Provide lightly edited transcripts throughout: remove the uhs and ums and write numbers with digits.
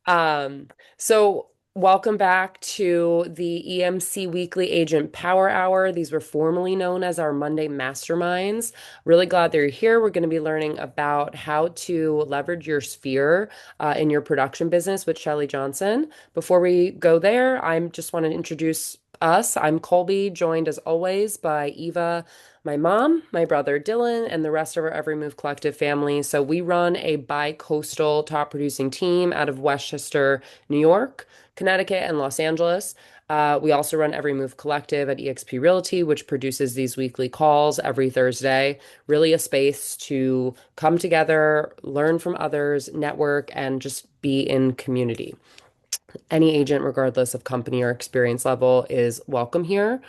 Um, so welcome back to the EMC Weekly Agent Power Hour. These were formerly known as our Monday Masterminds. Really glad they're here. We're going to be learning about how to leverage your sphere in your production business with Shelly Johnson. Before we go there, I just want to introduce us. I'm Colby, joined as always by Eva, my mom, my brother Dylan, and the rest of our Every Move Collective family. So we run a bi-coastal top producing team out of Westchester, New York, Connecticut, and Los Angeles. We also run Every Move Collective at eXp Realty, which produces these weekly calls every Thursday. Really a space to come together, learn from others, network, and just be in community. Any agent, regardless of company or experience level, is welcome here.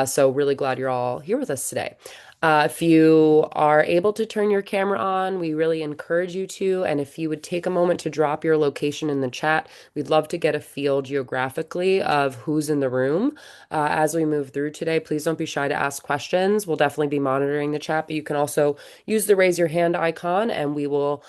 So, really glad you're all here with us today. If you are able to turn your camera on, we really encourage you to. And if you would take a moment to drop your location in the chat, we'd love to get a feel geographically of who's in the room. As we move through today, please don't be shy to ask questions. We'll definitely be monitoring the chat, but you can also use the raise your hand icon and we will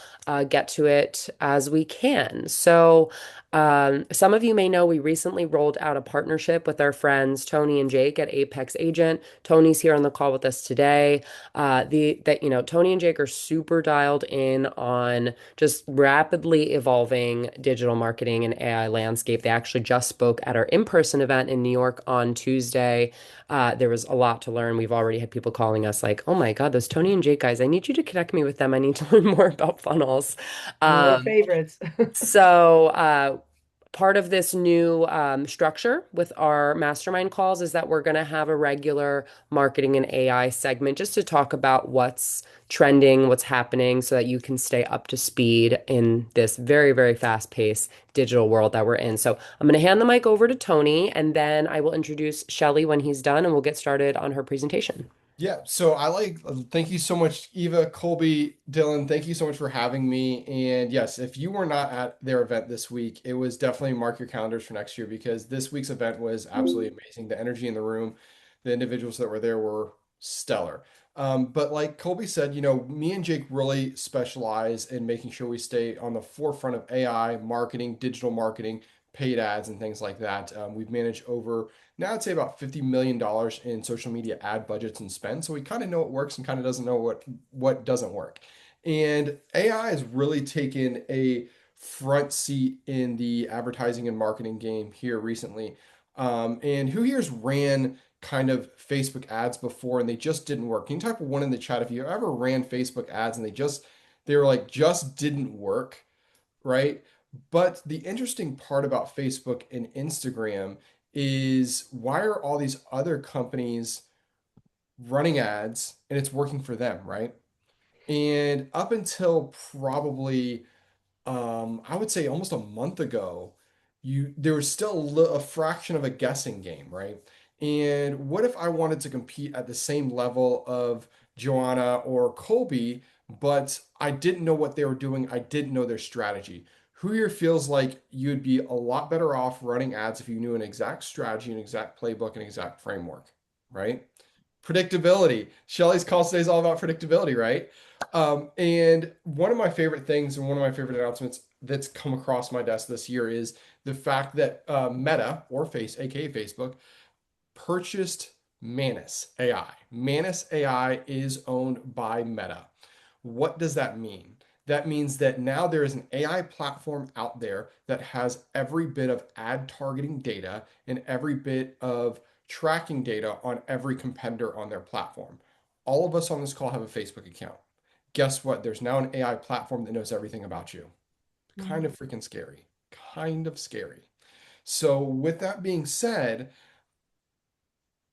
get to it as we can. So, some of you may know we recently rolled out a partnership with our friends Tony and Jake at Apex Agent. Tony's here on the call with us today. Tony and Jake are super dialed in on just rapidly evolving digital marketing and AI landscape. They actually just spoke at our in-person event in New York on Tuesday. There was a lot to learn. We've already had people calling us like, "Oh my God, those Tony and Jake guys! I need you to connect me with them. I need to learn more about funnels." One of our Um, favorites. so, part of this new structure with our mastermind calls is that we're going to have a regular marketing and AI segment just to talk about what's trending, what's happening, so that you can stay up to speed in this very, very fast-paced digital world that we're in. So, I'm going to hand the mic over to Tony, and then I will introduce Shelly when he's done, and we'll get started on her presentation. Yeah, so thank you so much, Eva, Colby, Dylan. Thank you so much for having me. And yes, if you were not at their event this week, it was definitely mark your calendars for next year because this week's event was absolutely amazing. The energy in the room, the individuals that were there were stellar. But like Colby said, me and Jake really specialize in making sure we stay on the forefront of AI, marketing, digital marketing, paid ads, and things like that. We've managed over now I'd say about $50 million in social media ad budgets and spend. So we kind of know what works and kind of doesn't know what doesn't work. And AI has really taken a front seat in the advertising and marketing game here recently. And who here's ran kind of Facebook ads before and they just didn't work? Can you type one in the chat if you ever ran Facebook ads and they were like just didn't work, right? But the interesting part about Facebook and Instagram is why are all these other companies running ads and it's working for them, right? And up until probably I would say almost a month ago, there was still a fraction of a guessing game, right? And what if I wanted to compete at the same level of Joanna or Colby, but I didn't know what they were doing, I didn't know their strategy? Who here feels like you'd be a lot better off running ads if you knew an exact strategy, an exact playbook, an exact framework, right? Predictability. Shelly's call today is all about predictability, right? And one of my favorite things and one of my favorite announcements that's come across my desk this year is the fact that Meta or aka Facebook, purchased Manus AI. Manus AI is owned by Meta. What does that mean? That means that now there is an AI platform out there that has every bit of ad targeting data and every bit of tracking data on every competitor on their platform. All of us on this call have a Facebook account. Guess what? There's now an AI platform that knows everything about you. Kind of freaking scary. Kind of scary. So, with that being said,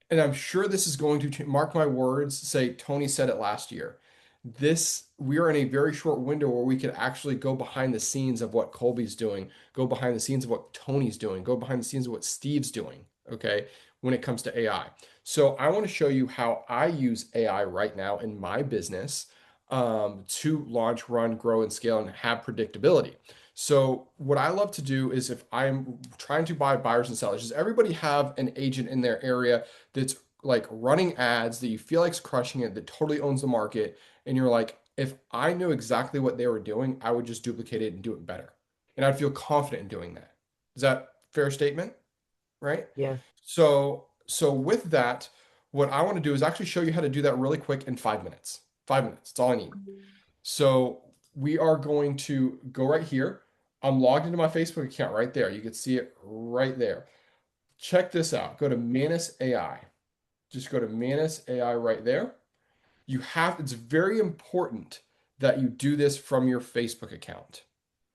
and I'm sure this is going to mark my words, say Tony said it last year. We are in a very short window where we could actually go behind the scenes of what Colby's doing, go behind the scenes of what Tony's doing, go behind the scenes of what Steve's doing, okay, when it comes to AI. So I want to show you how I use AI right now in my business to launch, run, grow, and scale and have predictability. So what I love to do is if I'm trying to buy buyers and sellers, does everybody have an agent in their area that's like running ads that you feel like's crushing it, that totally owns the market, and you're like, if I knew exactly what they were doing, I would just duplicate it and do it better. and I'd feel confident in doing that. Is that a fair statement? Right? Yeah. So with that, what I want to do is actually show you how to do that really quick in 5 minutes. 5 minutes, that's all I need. So we are going to go right here. I'm logged into my Facebook account right there. You can see it right there. Check this out. Go to Manus AI. Just go to Manus AI right there. It's very important that you do this from your Facebook account.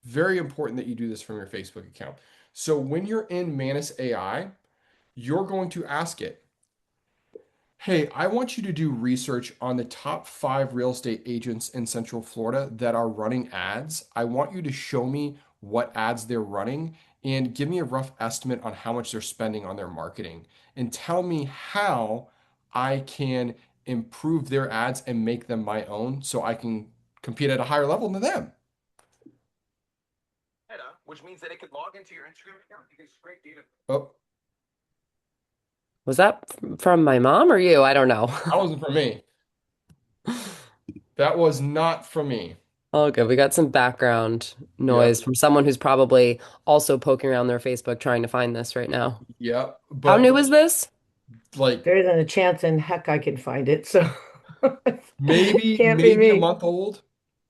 Very important that you do this from your Facebook account. So when you're in Manus AI, you're going to ask it, hey, I want you to do research on the top 5 real estate agents in Central Florida that are running ads. I want you to show me what ads they're running and give me a rough estimate on how much they're spending on their marketing and tell me how I can improve their ads and make them my own so I can compete at a higher level than them. Which means that it could log into your Instagram account. You can scrape data. Oh, Was that from my mom or you? I don't know. that wasn't for me. That was not from me. Okay, we got some background Yep. noise from someone who's probably also poking around their Facebook trying to find this right now. Yep. How But new is this? like There isn't a chance in heck I can find it, so maybe can't be maybe a me. month old.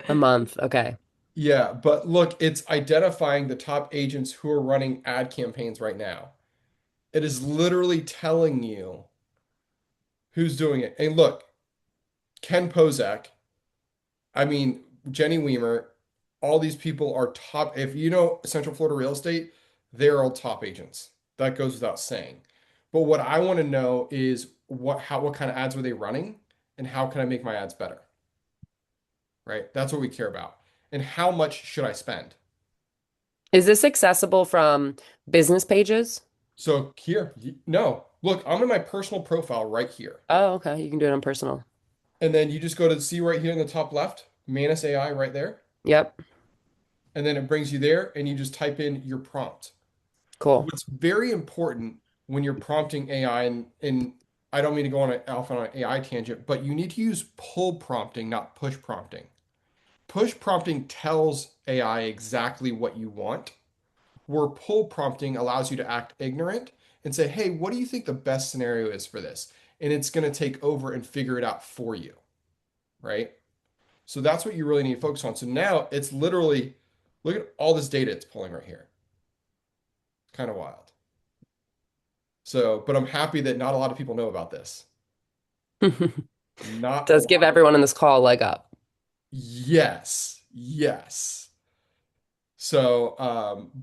A month. Okay. Yeah, but look, it's identifying the top agents who are running ad campaigns right now. It is literally telling you who's doing it. And look, Ken Pozak, I mean, Jenny Weimer, all these people are top. If you know Central Florida real estate, they're all top agents. That goes without saying. But what I want to know is what kind of ads were they running and how can I make my ads better? Right? That's what we care about. And how much should I spend? Is this accessible from business pages? So here, no, look, I'm in my personal profile right here. Oh, okay. You can do it on personal. And then you just go to see right here in the top left, Manus AI right there. Yep. And then it brings you there and you just type in your prompt. Cool. What's very important when you're prompting AI, and I don't mean to go on on an AI tangent, but you need to use pull prompting, not push prompting. Push prompting tells AI exactly what you want, where pull prompting allows you to act ignorant and say, hey, what do you think the best scenario is for this? And it's going to take over and figure it out for you, right? So that's what you really need to focus on. So now it's literally, look at all this data it's pulling right here. Kind of wild. So, but I'm happy that not a lot of people know about this. Not a Does give lot of, everyone on this call a leg up. yes, yes. So,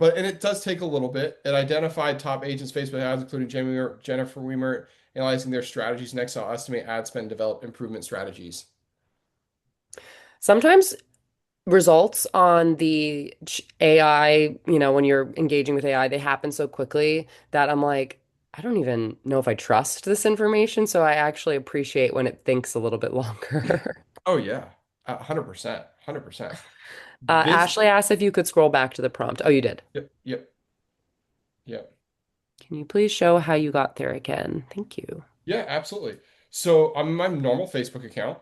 and it does take a little bit. It identified top agents' Facebook ads, including Jennifer Weimer, analyzing their strategies. Next, I'll estimate ad spend, develop improvement strategies. Sometimes results on the AI, when you're engaging with AI, they happen so quickly that I'm like, I don't even know if I trust this information. So I actually appreciate when it thinks a little bit longer. Oh yeah, 100%, 100%. This, Ashley asked if you could scroll back to the prompt. Oh, you did. yep, yep, yep. Can you please show how you got there again? Thank you. Yeah, absolutely. So I'm in my normal Facebook account.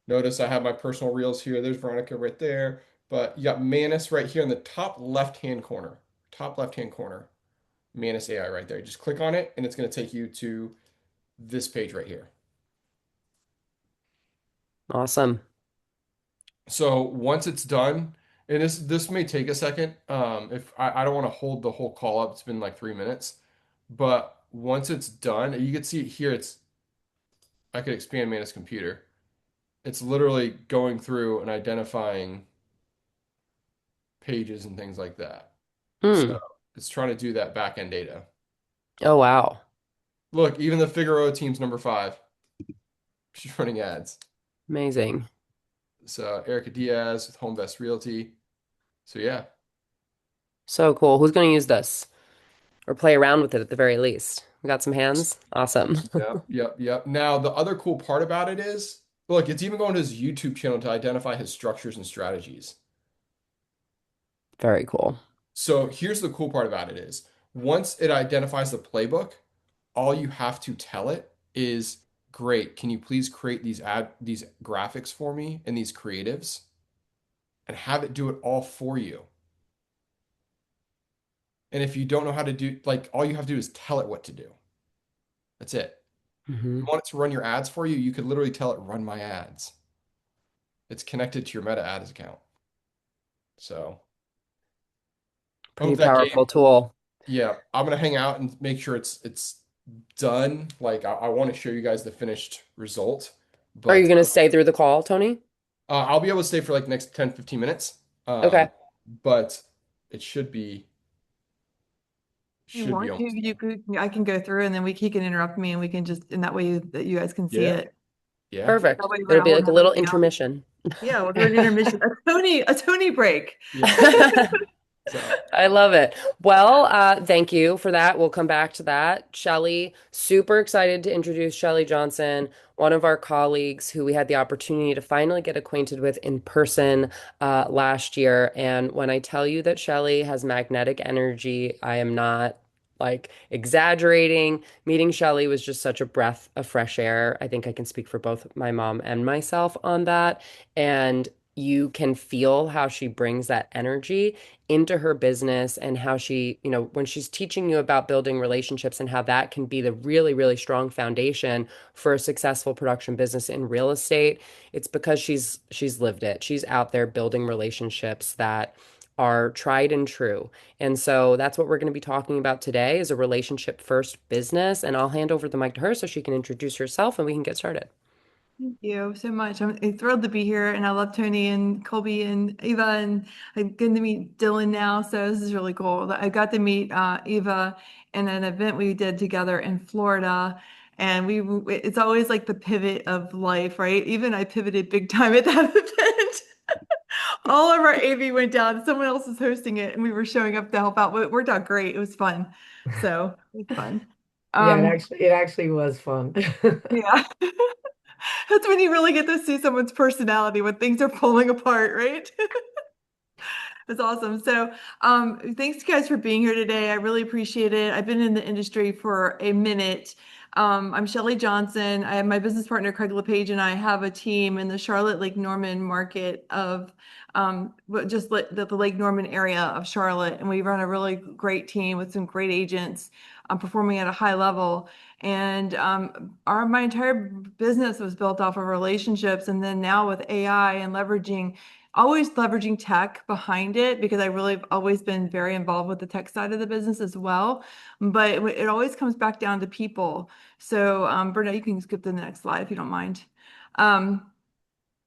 Notice I have my personal reels here. There's Veronica right there. But you got Manus right here in the top left-hand corner. Top left-hand corner. Manus AI right there. Just click on it and it's going to take you to this page right here. Awesome. So once it's done, and this may take a second. If I don't want to hold the whole call up, it's been like 3 minutes. But once it's done, you can see it here. I could expand Manus computer. It's literally going through and identifying pages and things like that. So Hmm. it's trying to do that back end data. Oh, wow. Look, even the Figaro team's number 5. She's running ads. Amazing. So Erica Diaz with Home Best Realty. So yeah. So cool. Who's going to use this or play around with it at the very least? We got some hands. Awesome. Yep, yep, yep. Now the other cool part about it is, look, it's even going to his YouTube channel to identify his structures and strategies. Very cool. So here's the cool part about it is, once it identifies the playbook, all you have to tell it is, great, can you please create these graphics for me and these creatives and have it do it all for you. And if you don't know how to do, like, all you have to do is tell it what to do. That's it. You Hmm. want it to run your ads for you, you could literally tell it, run my ads. It's connected to your Meta Ads account. So I Pretty hope that gave, powerful tool. yeah, I'm gonna hang out and make sure it's done. Like I want to show you guys the finished result, Are you but going to stay through the call, Tony? I'll be able to stay for like next 10, 15 minutes. Okay. But it If you should be want to, almost you done. could, I can go through and then he can interrupt me and we can just, in that way that you guys can see Yeah, it. yeah, That Perfect. way we're It'll not be like holding a little everything up. intermission. Yeah, we'll do an intermission, a Tony break. yeah. So I love it. Well, thank you for that. We'll come back to that. Shelly, super excited to introduce Shelly Johnson, one of our colleagues who we had the opportunity to finally get acquainted with in person last year. And when I tell you that Shelly has magnetic energy, I am not like exaggerating. Meeting Shelly was just such a breath of fresh air. I think I can speak for both my mom and myself on that. And you can feel how she brings that energy into her business and how she, when she's teaching you about building relationships and how that can be the really, really strong foundation for a successful production business in real estate, it's because she's lived it. She's out there building relationships that are tried and true. And so that's what we're going to be talking about today is a relationship first business. And I'll hand over the mic to her so she can introduce herself and we can get started. Thank you so much. I'm thrilled to be here, and I love Tony and Colby and Eva, and I'm getting to meet Dylan now. So this is really cool. I got to meet Eva in an event we did together in Florida, and it's always like the pivot of life, right? Even I pivoted big time at that event. All of our AV went down. Someone else was hosting it, and we were showing up to help out. But it worked out great. It was fun. So it was fun. yeah, Um, It actually was fun. yeah. That's when you really get to see someone's personality when things are falling apart, right? That's awesome. So, thanks guys for being here today. I really appreciate it. I've been in the industry for a minute. I'm Shelly Johnson. I have my business partner, Craig LePage, and I have a team in the Charlotte Lake Norman market of the Lake Norman area of Charlotte. And we run a really great team with some great agents performing at a high level. And my entire business was built off of relationships. And then now with AI and always leveraging tech behind it because I really have always been very involved with the tech side of the business as well. But it always comes back down to people. So, Bernard, you can skip to the next slide if you don't mind. Um,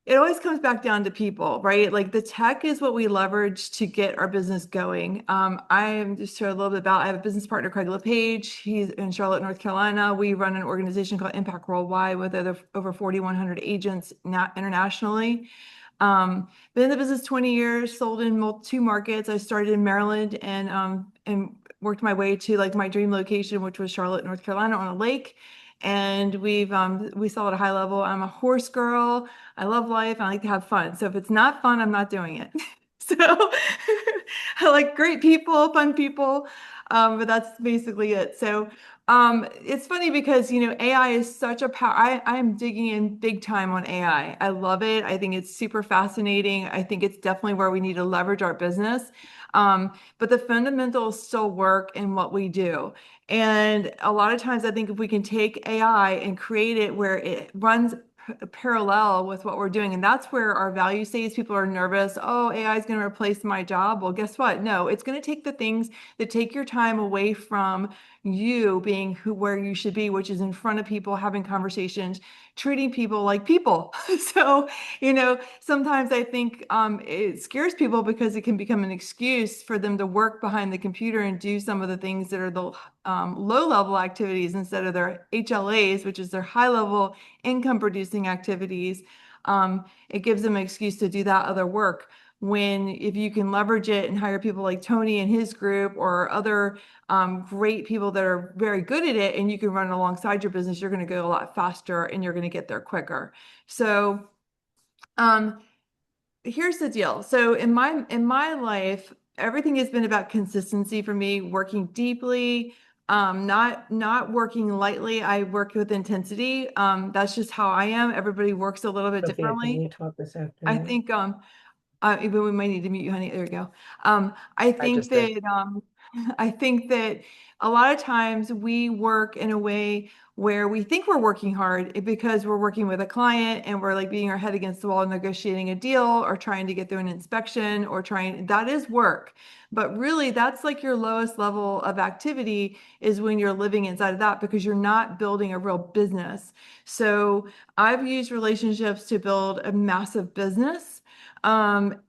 it always comes back down to people, right? Like the tech is what we leverage to get our business going. I am just share a little bit about, I have a business partner, Craig LePage. He's in Charlotte, North Carolina. We run an organization called Impact Worldwide with over 4,100 agents internationally. Been in the business 20 years, sold in two markets. I started in Maryland and worked my way to like my dream location, which was Charlotte, North Carolina on a lake. And we sell at a high level. I'm a horse girl. I love life. I like to have fun. So if it's not fun, I'm not doing it. So I like great people, fun people. But that's basically it. So it's funny because AI is such a power. I'm digging in big time on AI. I love it. I think it's super fascinating. I think it's definitely where we need to leverage our business. But the fundamentals still work in what we do. And a lot of times I think if we can take AI and create it where it runs parallel with what we're doing, and that's where our value stays. People are nervous. Oh, AI is going to replace my job. Well, guess what? No, it's going to take the things that take your time away from you being where you should be, which is in front of people, having conversations, treating people like people. So, sometimes I think it scares people because it can become an excuse for them to work behind the computer and do some of the things that are the low level activities instead of their HLAs, which is their high level income producing activities. It gives them an excuse to do that other work. When if you can leverage it and hire people like Tony and his group or other great people that are very good at it, and you can run alongside your business, you're going to go a lot faster and you're going to get there quicker. So, um, here's the deal. So in my life, everything has been about consistency for me, working deeply, not working lightly. I work with intensity. That's just how I am. Everybody works a little bit Sophia, can differently. you talk this I afternoon? think even we might need to mute you, honey. There you go. I I think just did. that I think that a lot of times we work in a way where we think we're working hard because we're working with a client and we're like beating our head against the wall negotiating a deal or trying to get through an inspection or trying, that is work. But really, that's like your lowest level of activity is when you're living inside of that because you're not building a real business. So I've used relationships to build a massive business. And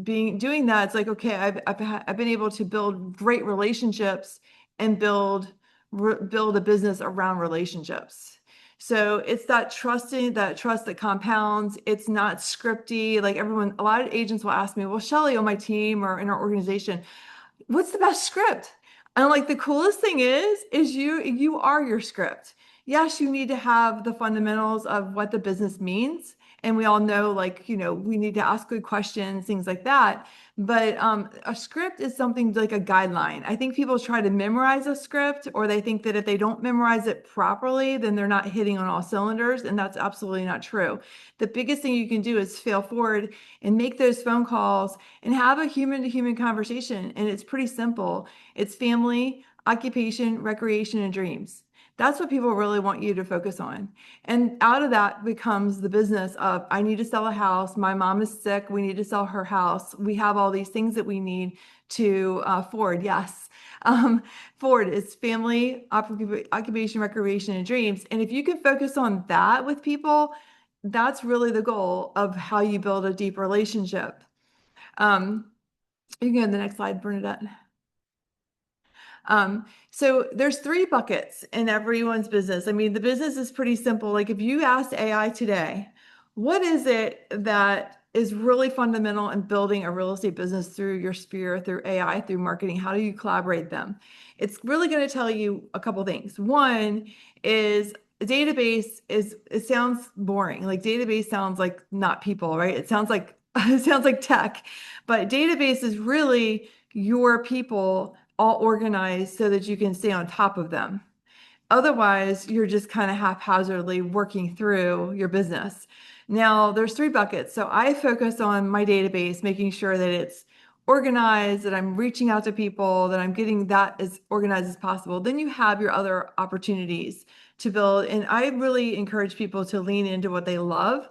doing that, it's like, okay, I've been able to build great relationships and build a business around relationships. So it's that trust that compounds. It's not scripty. Like a lot of agents will ask me, well, Shelly, on my team or in our organization, what's the best script? And like the coolest thing is you are your script. Yes, you need to have the fundamentals of what the business means. And we all know, like, we need to ask good questions, things like that. But a script is something like a guideline. I think people try to memorize a script, or they think that if they don't memorize it properly, then they're not hitting on all cylinders. And that's absolutely not true. The biggest thing you can do is fail forward and make those phone calls and have a human to human conversation. And it's pretty simple. It's family, occupation, recreation, and dreams. That's what people really want you to focus on. And out of that becomes the business of, I need to sell a house. My mom is sick. We need to sell her house. We have all these things that we need to forward. Yes. Forward is family, occupation, recreation, and dreams. And if you can focus on that with people, that's really the goal of how you build a deep relationship. You can go to the next slide, Bernadette. So there's three buckets in everyone's business. I mean, the business is pretty simple. Like if you asked AI today, what is it that is really fundamental in building a real estate business through your sphere, through AI, through marketing? How do you collaborate them? It's really going to tell you a couple things. One is a database it sounds boring. Like database sounds like not people, right? It sounds like it sounds like tech, but database is really your people all organized so that you can stay on top of them. Otherwise, you're just kind of haphazardly working through your business. Now, there's three buckets. So I focus on my database, making sure that it's organized, that I'm reaching out to people, that I'm getting that as organized as possible. Then you have your other opportunities to build. And I really encourage people to lean into what they love,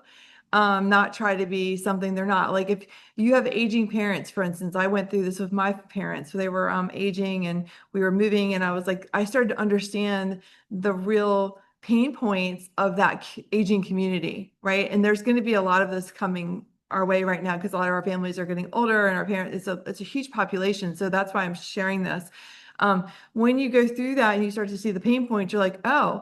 not try to be something they're not. Like if you have aging parents, for instance, I went through this with my parents. They were aging and we were moving, and I was like, I started to understand the real pain points of that aging community, right? And there's going to be a lot of this coming our way right now because a lot of our families are getting older and our parents, it's a huge population. So that's why I'm sharing this. When you go through that and you start to see the pain points, you're like, oh,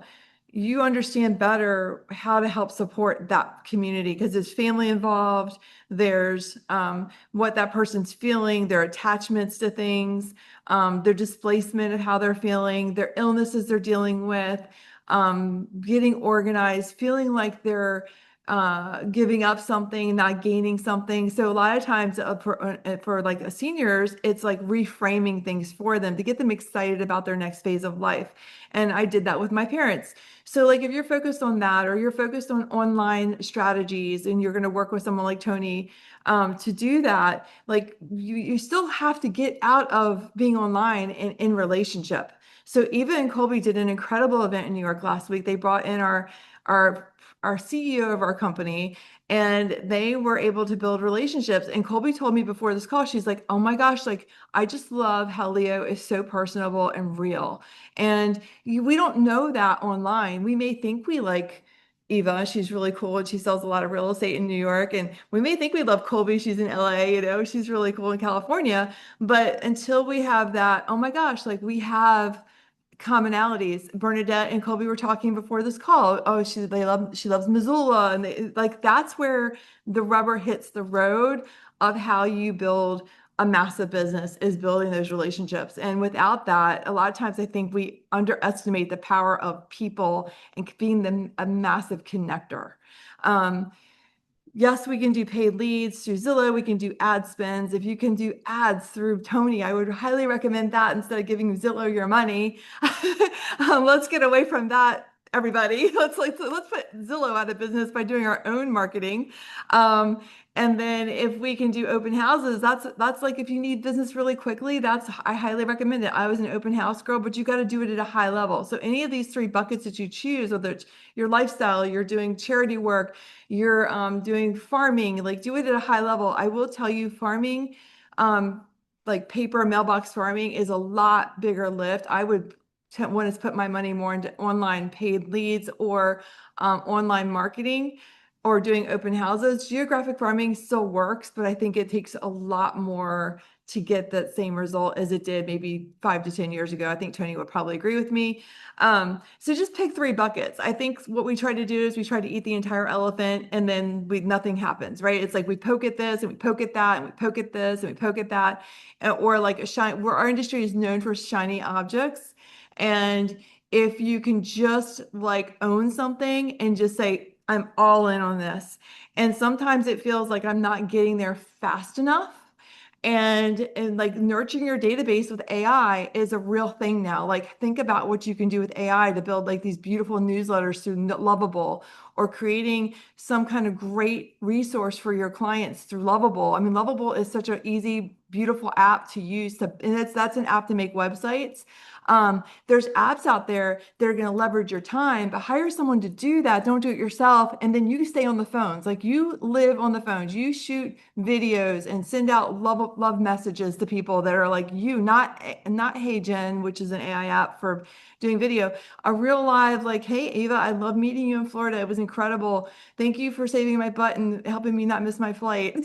you understand better how to help support that community because there's family involved. There's what that person's feeling, their attachments to things, their displacement of how they're feeling, their illnesses they're dealing with, getting organized, feeling like they're giving up something, not gaining something. So a lot of times for like seniors, it's like reframing things for them to get them excited about their next phase of life. And I did that with my parents. So like if you're focused on that, or you're focused on online strategies and you're going to work with someone like Tony to do that, like you still have to get out of being online and in relationship. So Eva and Colby did an incredible event in New York last week. They brought in our our CEO of our company, and they were able to build relationships. And Colby told me before this call, she's like, oh my gosh, like I just love how Leo is so personable and real. And we don't know that online. We may think we like Eva, she's really cool and she sells a lot of real estate in New York. And we may think we love Colby, she's in LA, she's really cool in California. But until we have that, oh my gosh, like we have commonalities. Bernadette and Colby were talking before this call. Oh, she loves Missoula, and like that's where the rubber hits the road of how you build a massive business is building those relationships. And without that, a lot of times I think we underestimate the power of people and being a massive connector. Yes, we can do paid leads through Zillow. We can do ad spends. If you can do ads through Tony, I would highly recommend that instead of giving Zillow your money. Let's get away from that everybody. Let's put Zillow out of business by doing our own marketing. Um, and then if we can do open houses, that's like if you need business really quickly, that's I highly recommend it. I was an open house girl, but you got to do it at a high level. So any of these three buckets that you choose, whether it's your lifestyle, you're doing charity work, you're doing farming, like do it at a high level. I will tell you, farming, um, like paper mailbox farming is a lot bigger lift. I would want to put my money more into online paid leads or online marketing or doing open houses. Geographic farming still works, but I think it takes a lot more to get that same result as it did maybe 5 to 10 years ago. I think Tony would probably agree with me. So just pick three buckets. I think what we try to do is we try to eat the entire elephant and then nothing happens, right? It's like we poke at this and we poke at that and we poke at this and we poke at that. Or like where our industry is known for shiny objects. And if you can just like own something and just say, I'm all in on this. And sometimes it feels like I'm not getting there fast enough. And like nurturing your database with AI is a real thing now. Like think about what you can do with AI to build like these beautiful newsletters through Lovable or creating some kind of great resource for your clients through Lovable. I mean, Lovable is such an easy, beautiful app to use and that's an app to make websites. There's apps out there that are going to leverage your time, but hire someone to do that. Don't do it yourself. And then you stay on the phones. Like you live on the phones. You shoot videos and send out love messages to people that are like you, not Hey Jen, which is an AI app for doing video. A real live, like, hey Ava, I love meeting you in Florida. It was incredible. Thank you for saving my butt and helping me not miss my flight.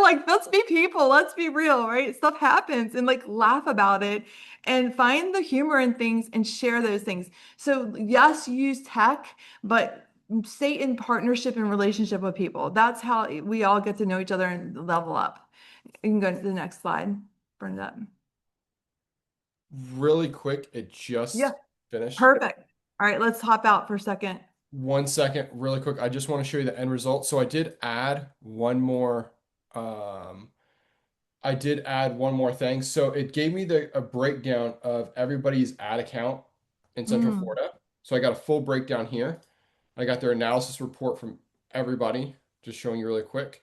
Like let's be people, let's be real, right? Stuff happens and like laugh about it and find the humor in things and share those things. So yes, use tech, but stay in partnership and relationship with people. That's how we all get to know each other and level up. You can go to the next slide. Bring it up. Really quick, it Yeah, just finished. perfect. All right, let's hop out for a second. 1 second, really quick. I just want to show you the end result. So um, I did add one more thing. So it gave me a breakdown of everybody's ad account in Central Mm. Florida. So I got a full breakdown here. I got their analysis report from everybody, just showing you really quick.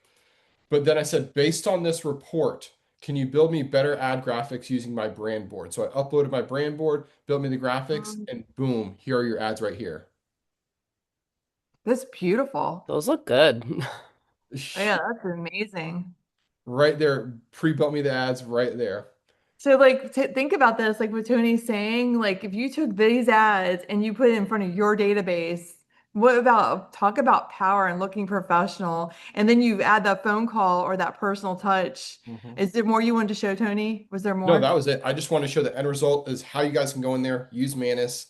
But then I said, based on this report, can you build me better ad graphics using my brand board? So I uploaded my brand board, built me the graphics, and boom, here are your ads right here. That's beautiful. Those look good. Oh, yeah, that's amazing. Right there, pre-built me the ads right there. So like think about this, like what Tony's saying, like if you took these ads and you put it in front of your database, what about talk about power and looking professional? And then you add that phone call or that personal touch. Mhm. Is there more you wanted to show, Tony? Was there No, that more? was it. I just want to show the end result is how you guys can go in there, use Manus.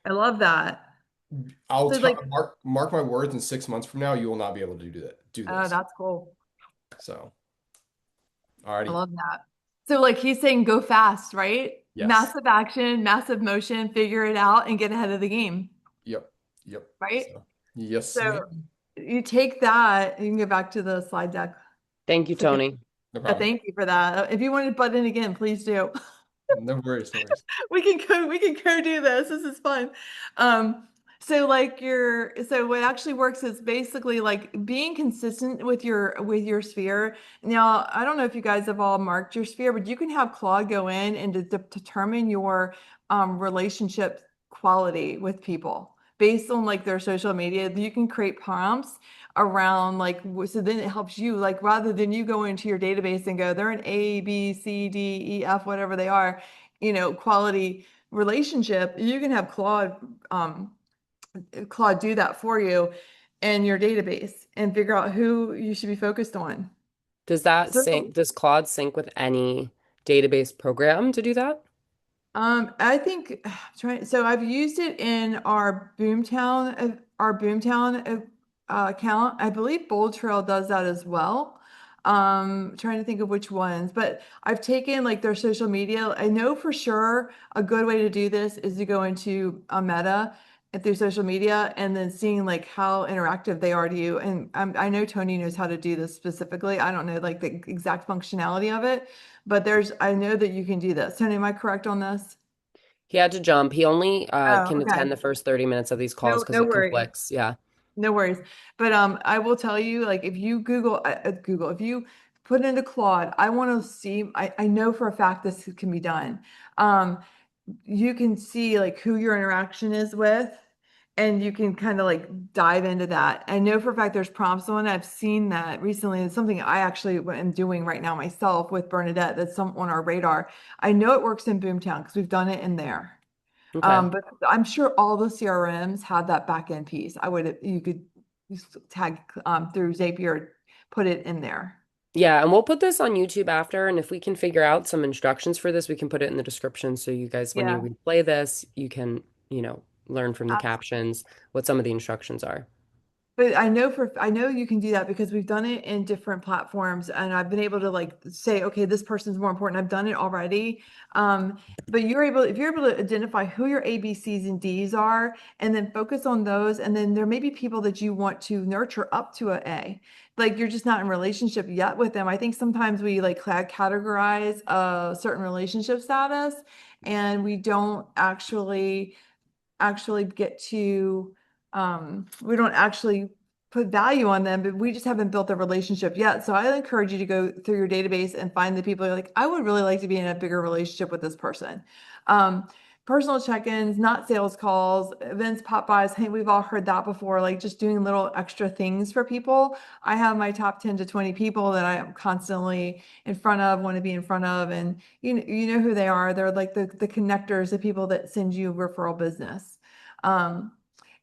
I love that. I'll So tell like, mark my words, in 6 months from now, you will not be able to do oh, this. that's cool. So, I alrighty. love that. So like he's saying go fast, right? Yes. Massive action, massive motion, figure it out and get ahead of the game, Yep. Yep. right? So, yes, So ma'am. you take that, you can go back to the slide deck. Thank you, So Tony. No problem. thank you for that. If you want to butt in again, please do. No worries. No worries. We can go do this. This is fun. Um, so what actually works is basically like being consistent with your sphere. Now, I don't know if you guys have all marked your sphere, but you can have Claude go in and determine your relationship quality with people based on like their social media. You can create prompts around like so then it helps you like rather than you go into your database and go they're an A, B, C, D, E, F, whatever they are, quality relationship, you can have Claude do that for you in your database and figure out who you should be focused on. So Does Claude sync with any database program to do that? I think so I've used it in our Boomtown account. I believe Bold Trail does that as well. Trying to think of which ones, but I've taken like their social media. I know for sure a good way to do this is to go into a Meta and through social media and then seeing like how interactive they are to you. And I know Tony knows how to do this specifically. I don't know like the exact functionality of it, but I know that you can do this. Tony, am I correct on this? He had to jump. He only Oh, can okay. attend the first 30 minutes of these calls No, because no it worries. conflicts. Yeah. No worries. But I will tell you, like if you Google, if you put into Claude, I want to see, I know for a fact this can be done. Um, you can see like who your interaction is with, and you can kind of like dive into that. I know for a fact there's prompts on. I've seen that recently. It's something I actually am doing right now myself with Bernadette. That's some on our radar. I know it works in Boomtown because we've done it in there. Okay. But I'm sure all the CRMs have that back end piece. You could just tag through Zapier, put it in there. Yeah, and we'll put this on YouTube after, and if we can figure out some instructions for this, we can put it in the description so you guys, when you Yeah, replay this, you can, learn from the absolutely. captions what some of the instructions are. But I know you can do that because we've done it in different platforms and I've been able to like say, okay, this person's more important. I've done it already. But if you're able to identify who your A, B, C's and D's are and then focus on those, and then there may be people that you want to nurture up to a A. Like you're just not in relationship yet with them. I think sometimes we like categorize a certain relationship status and we don't actually get to we don't actually put value on them, but we just haven't built a relationship yet. So I encourage you to go through your database and find the people you're like, I would really like to be in a bigger relationship with this person. Um, Personal check-ins, not sales calls, events, pop-bys. Hey, we've all heard that before, like just doing little extra things for people. I have my top 10 to 20 people that I am constantly in front of, want to be in front of, and you know who they are. They're like the connectors, the people that send you referral business. Um,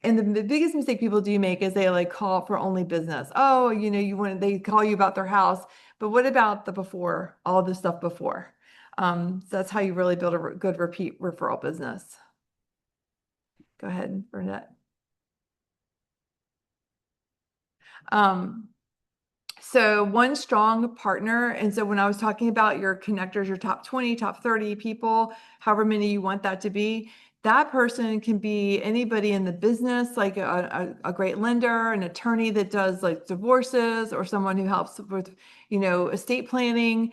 and the biggest mistake people do make is they like call for only business. Oh, they call you about their house, but what about the before, all the stuff before? So that's how you really build a good repeat referral business. Go ahead, Burnett. Um, So one strong partner. And so when I was talking about your connectors, your top 20, top 30 people, however many you want that to be, that person can be anybody in the business, like a great lender, an attorney that does like divorces, or someone who helps with, estate planning.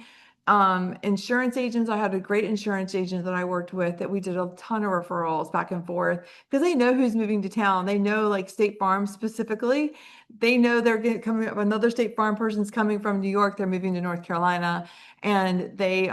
Insurance agents. I had a great insurance agent that I worked with that we did a ton of referrals back and forth because they know who's moving to town. They know like State Farm specifically. They know coming up, another State Farm person's coming from New York, they're moving to North Carolina, and they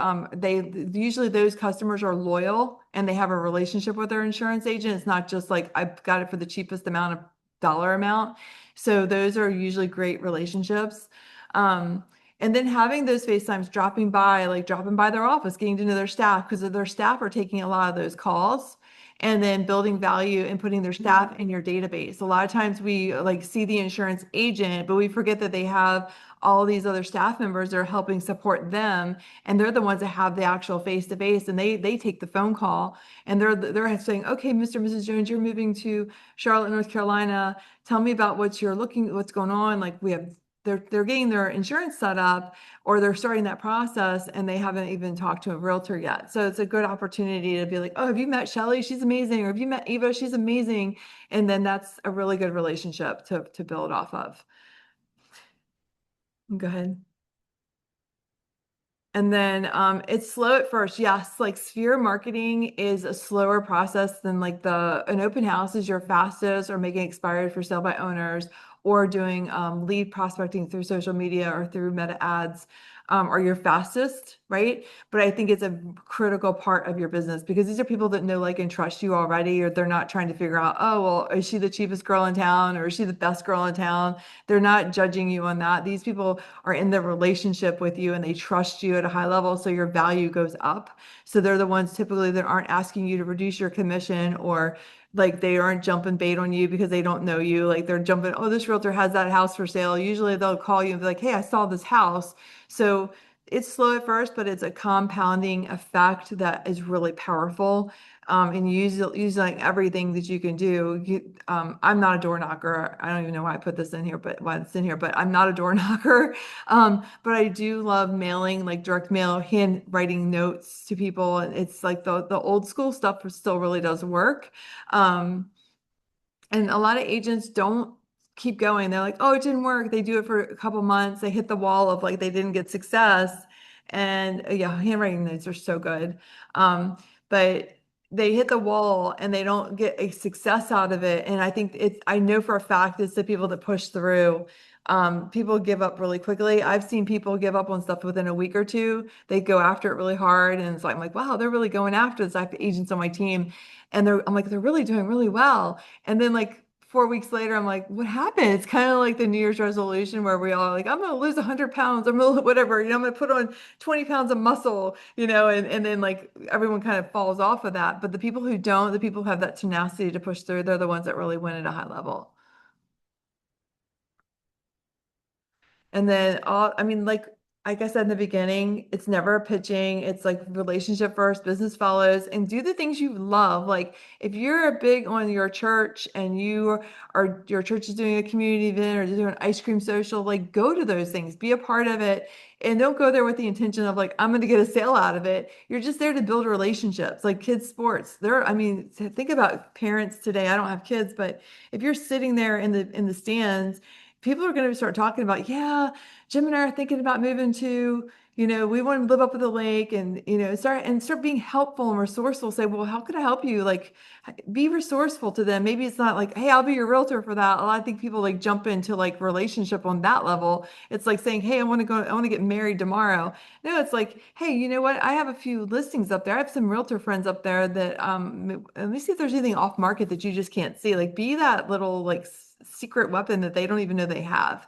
usually those customers are loyal and they have a relationship with their insurance agent. It's not just like I've got it for the cheapest amount of dollar amount. So those are usually great relationships. Um, and then having those FaceTimes, dropping by their office, getting to know their staff because their staff are taking a lot of those calls, and then building value and putting their staff in your database. A lot of times we like see the insurance agent, but we forget that they have all these other staff members that are helping support them, and they're the ones that have the actual face to face, and they take the phone call, and they're saying, okay, Mr. and Mrs. Jones, you're moving to Charlotte, North Carolina. Tell me about what's going on. Like they're getting their insurance set up, or they're starting that process and they haven't even talked to a realtor yet. So it's a good opportunity to be like, oh, have you met Shelly? She's amazing. Or have you met Eva? She's amazing. And then that's a really good relationship to build off of. Go ahead. And then it's slow at first. Yes, like sphere marketing is a slower process than like an open house is your fastest, or making expired for sale by owners, or doing lead prospecting through social media or through meta ads are your fastest, right? But I think it's a critical part of your business because these are people that know, like, and trust you already, or they're not trying to figure out, oh, well, is she the cheapest girl in town, or is she the best girl in town? They're not judging you on that. These people are in the relationship with you and they trust you at a high level, so your value goes up. So they're the ones typically that aren't asking you to reduce your commission, or like they aren't jumping bait on you because they don't know you. Like they're jumping, oh, this realtor has that house for sale. Usually they'll call you and be like, hey, I saw this house. So it's slow at first, but it's a compounding effect that is really powerful. And using everything that you can do. I'm not a door knocker. I don't even know why I put this in here, but why it's in here, but I'm not a door knocker. But I do love mailing, like direct mail, handwriting notes to people. And it's like the old school stuff still really does work. Um, and a lot of agents don't keep going. They're like, oh, it didn't work. They do it for a couple months. They hit the wall of like they didn't get success. And yeah, handwriting notes are so good. But they hit the wall and they don't get a success out of it. And I think I know for a fact it's the people that push through. People give up really quickly. I've seen people give up on stuff within a week or two. They go after it really hard. And it's like, I'm like, wow, they're really going after this. I have agents on my team and I'm like, they're really doing really well. And then like 4 weeks later, I'm like, what happened? It's kind of like the New Year's resolution where we all like, I'm going to lose 100 pounds. I'm going to whatever, I'm going to put on 20 pounds of muscle, and then like everyone kind of falls off of that. But the people who don't, the people who have that tenacity to push through, they're the ones that really win at a high level. And then I mean, like I said in the beginning, it's never pitching. It's like relationship first, business follows, and do the things you love. Like if you're big on your church and your church is doing a community event or doing an ice cream social, like go to those things, be a part of it. And don't go there with the intention of like, I'm going to get a sale out of it. You're just there to build relationships, like kids sports. I mean, think about parents today. I don't have kids, but if you're sitting there in the stands, people are going to start talking about, yeah, Jim and I are thinking about moving to, we want to live up at the lake and, start being helpful and resourceful. Say, well, how can I help you? Like, be resourceful to them. Maybe it's not like, hey, I'll be your realtor for that. A lot of think people like jump into like relationship on that level. It's like saying, hey, I want to get married tomorrow. No, it's like, hey, you know what? I have a few listings up there. I have some realtor friends up there that, let me see if there's anything off market that you just can't see. Like, be that little like secret weapon that they don't even know they have.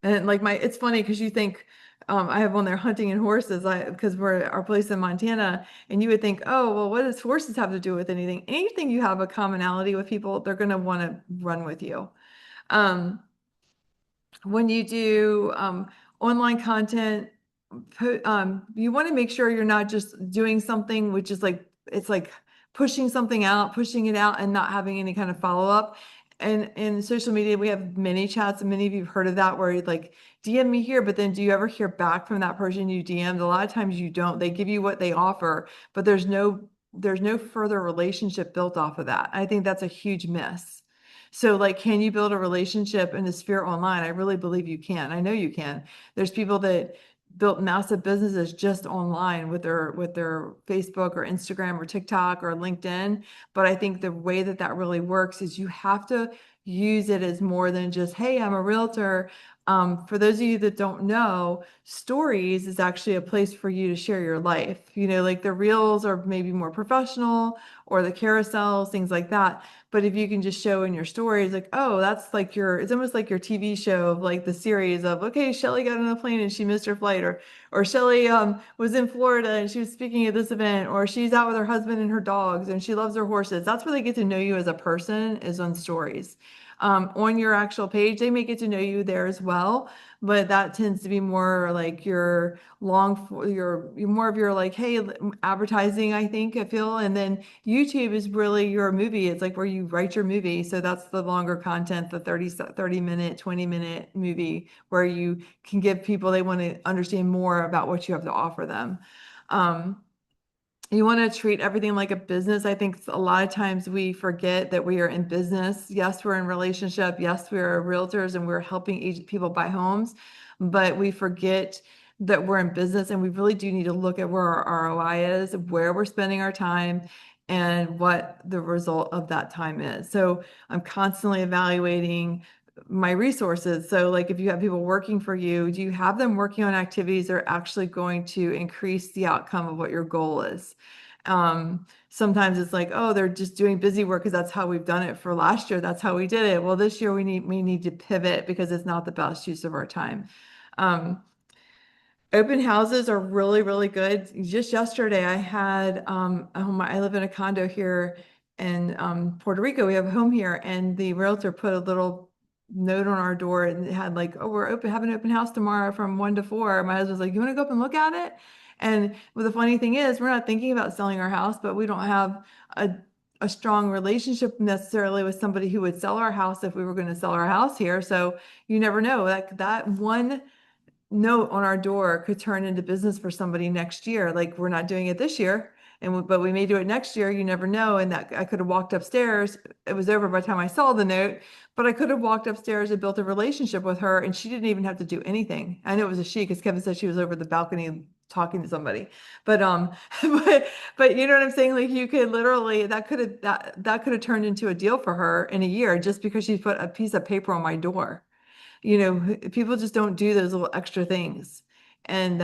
And like it's funny because you think I have on there hunting and horses, because we're our place in Montana, and you would think, oh, well, what does horses have to do with anything? Anything you have a commonality with people, they're going to want to run with you. Um, when you do online content, you want to make sure you're not just doing something which is like it's like pushing something out, pushing it out, and not having any kind of follow up. And in social media, we have many chats, and many of you have heard of that, where you like DM me here, but then do you ever hear back from that person you DM'd? A lot of times you don't. They give you what they offer, but there's no further relationship built off of that. I think that's a huge miss. So like, can you build a relationship in the sphere online? I really believe you can. I know you can. There's people that built massive businesses just online with their Facebook or Instagram or TikTok or LinkedIn. But I think the way that that really works is you have to use it as more than just, hey, I'm a realtor. For those of you that don't know, stories is actually a place for you to share your life. Like the reels are maybe more professional or the carousels, things like that. But if you can just show in your stories, like, oh, that's like it's almost like your TV show of like the series of, okay, Shelly got on a plane and she missed her flight, or Shelly was in Florida and she was speaking at this event, or she's out with her husband and her dogs and she loves her horses. That's where they get to know you as a person, is on stories. On your actual page, they may get to know you there as well, but that tends to be more like your more of your like, hey, advertising, I feel. And then YouTube is really your movie. It's like where you write your movie. So that's the longer content, the 30 minute, 20-minute movie where you can give people, they want to understand more about what you have to offer them. You want to treat everything like a business. I think a lot of times we forget that we are in business. Yes, we're in relationship. Yes, we are realtors and we're helping people buy homes, but we forget that we're in business, and we really do need to look at where our ROI is, where we're spending our time, and what the result of that time is. So I'm constantly evaluating my resources. So like if you have people working for you, do you have them working on activities that are actually going to increase the outcome of what your goal is? Sometimes it's like, oh, they're just doing busy work because that's how we've done it for last year. That's how we did it. Well, this year we need to pivot because it's not the best use of our time. Um, Open houses are really, really good. Just yesterday, I had a home. I live in a condo here in Puerto Rico. We have a home here, and the realtor put a little note on our door, and it had like, "Oh, we're having an open house tomorrow from 1 to 4." My husband's like, "You want to go up and look at it?" And well, the funny thing is, we're not thinking about selling our house, but we don't have a strong relationship necessarily with somebody who would sell our house if we were going to sell our house here. So you never know. That one note on our door could turn into business for somebody next year. Like we're not doing it this year, but we may do it next year. You never know. And that I could have walked upstairs. It was over by the time I saw the note, but I could have walked upstairs and built a relationship with her, and she didn't even have to do anything. I know it was a she because Kevin said she was over the balcony talking to somebody. But but you know what I'm saying? Like you could literally that could have turned into a deal for her in a year just because she put a piece of paper on my door. You know, people just don't do those little extra things. And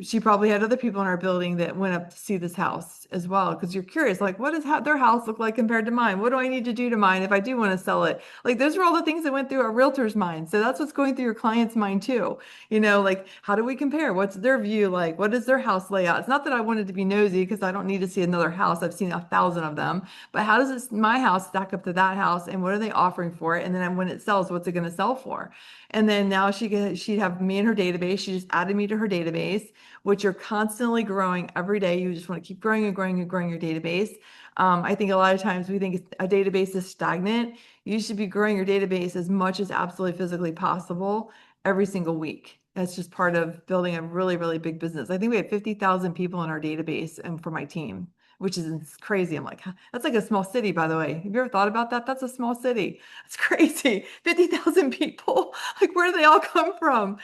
she probably had other people in our building that went up to see this house as well. Because you're curious, like, what does their house look like compared to mine? What do I need to do to mine if I do want to sell it? Like, those are all the things that went through a realtor's mind. So that's what's going through your client's mind too. You know, like, how do we compare? What's their view like? What is their house layout? It's not that I wanted to be nosy because I don't need to see another house. I've seen 1,000 of them. But how does my house stack up to that house? And what are they offering for it? And then when it sells, what's it going to sell for? And then now she'd have me in her database. She just added me to her database, which you're constantly growing every day. You just want to keep growing and growing and growing your database. I think a lot of times we think a database is stagnant. You should be growing your database as much as absolutely physically possible every single week. That's just part of building a really, really big business. I think we have 50,000 people in our database and for my team, which is crazy. I'm like, that's like a small city, by the way. Have you ever thought about that? That's a small city. It's crazy. 50,000 people. Like, where do they all come from?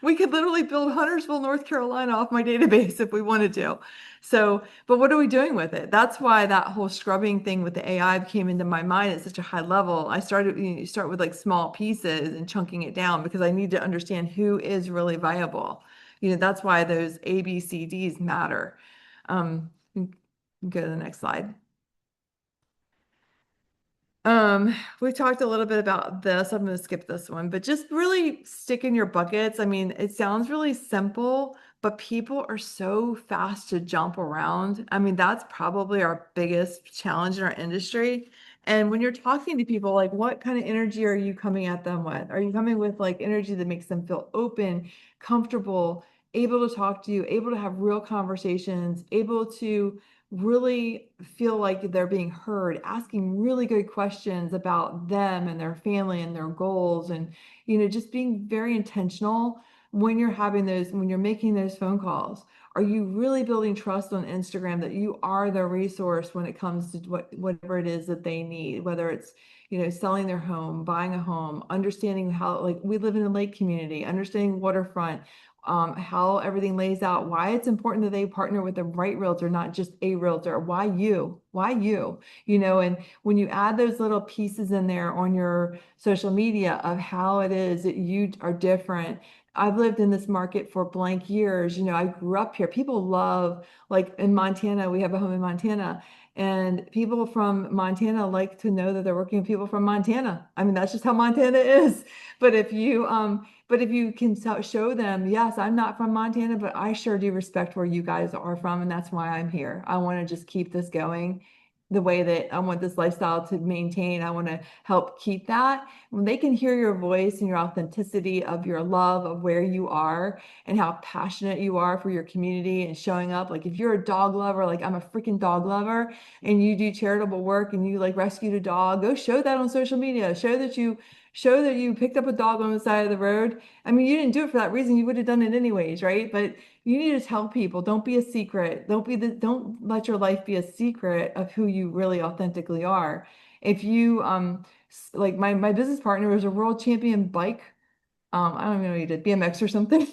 We could literally build Huntersville, North Carolina off my database if we wanted to. So, but what are we doing with it? That's why that whole scrubbing thing with the AI came into my mind at such a high level. I started, you start with like small pieces and chunking it down because I need to understand who is really viable. You know, that's why those A, B, C, Ds matter. Um, Go to the next slide. We talked a little bit about this. I'm going to skip this one, but just really stick in your buckets. I mean, it sounds really simple, but people are so fast to jump around. I mean, that's probably our biggest challenge in our industry. And when you're talking to people, like what kind of energy are you coming at them with? Are you coming with like energy that makes them feel open, comfortable, able to talk to you, able to have real conversations, able to really feel like they're being heard, asking really good questions about them and their family and their goals, and you know, just being very intentional when you're having those, when you're making those phone calls. Are you really building trust on Instagram that you are the resource when it comes to whatever it is that they need, whether it's, you know, selling their home, buying a home, understanding how, like, we live in a lake community, understanding waterfront, how everything lays out, why it's important that they partner with the right realtor, not just a realtor. Why you know, and when you add those little pieces in there on your social media of how it is that you are different. I've lived in this market for blank years. You know, I grew up here. People love, like in Montana, we have a home in Montana, and people from Montana like to know that they're working with people from Montana. I mean, that's just how Montana is. But if you can show them, yes, I'm not from Montana, but I sure do respect where you guys are from, and that's why I'm here. I want to just keep this going the way that I want this lifestyle to maintain. I want to help keep that. When they can hear your voice and your authenticity of your love of where you are and how passionate you are for your community and showing up. Like if you're a dog lover, like I'm a freaking dog lover, and you do charitable work and you like rescued a dog, go show that on social media. Show that you picked up a dog on the side of the road. I mean, you didn't do it for that reason. You would have done it anyways, right? But you need to tell people, don't be a secret. Don't let your life be a secret of who you really authentically are. If you like my business partner was a world champion bike. I don't even know what he did, BMX or something.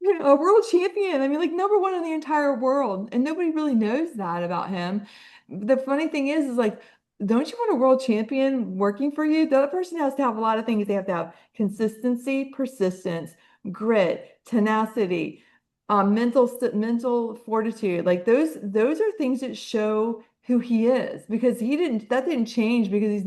You know, a world champion. I mean, like number one in the entire world. And nobody really knows that about him. The funny thing is like, don't you want a world champion working for you? The other person has to have a lot of things. They have to have consistency, persistence, grit, tenacity, mental fortitude. Like those are things that show who he is, because that didn't change because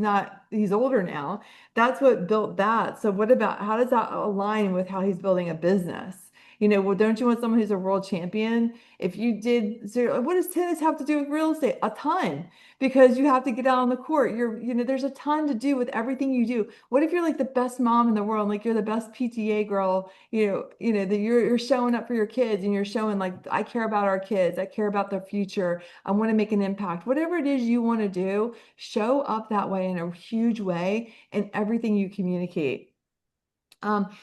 he's older now. That's what built that. So what about, how does that align with how he's building a business? You know, well, don't you want someone who's a world champion? If you did, so what does tennis have to do with real estate? A ton, because you have to get out on the court. You know, there's a ton to do with everything you do. What if you're like the best mom in the world, like you're the best PTA girl, that you're showing up for your kids and you're showing like, I care about our kids. I care about their future. I want to make an impact. Whatever it is you want to do, show up that way in a huge way in everything you communicate.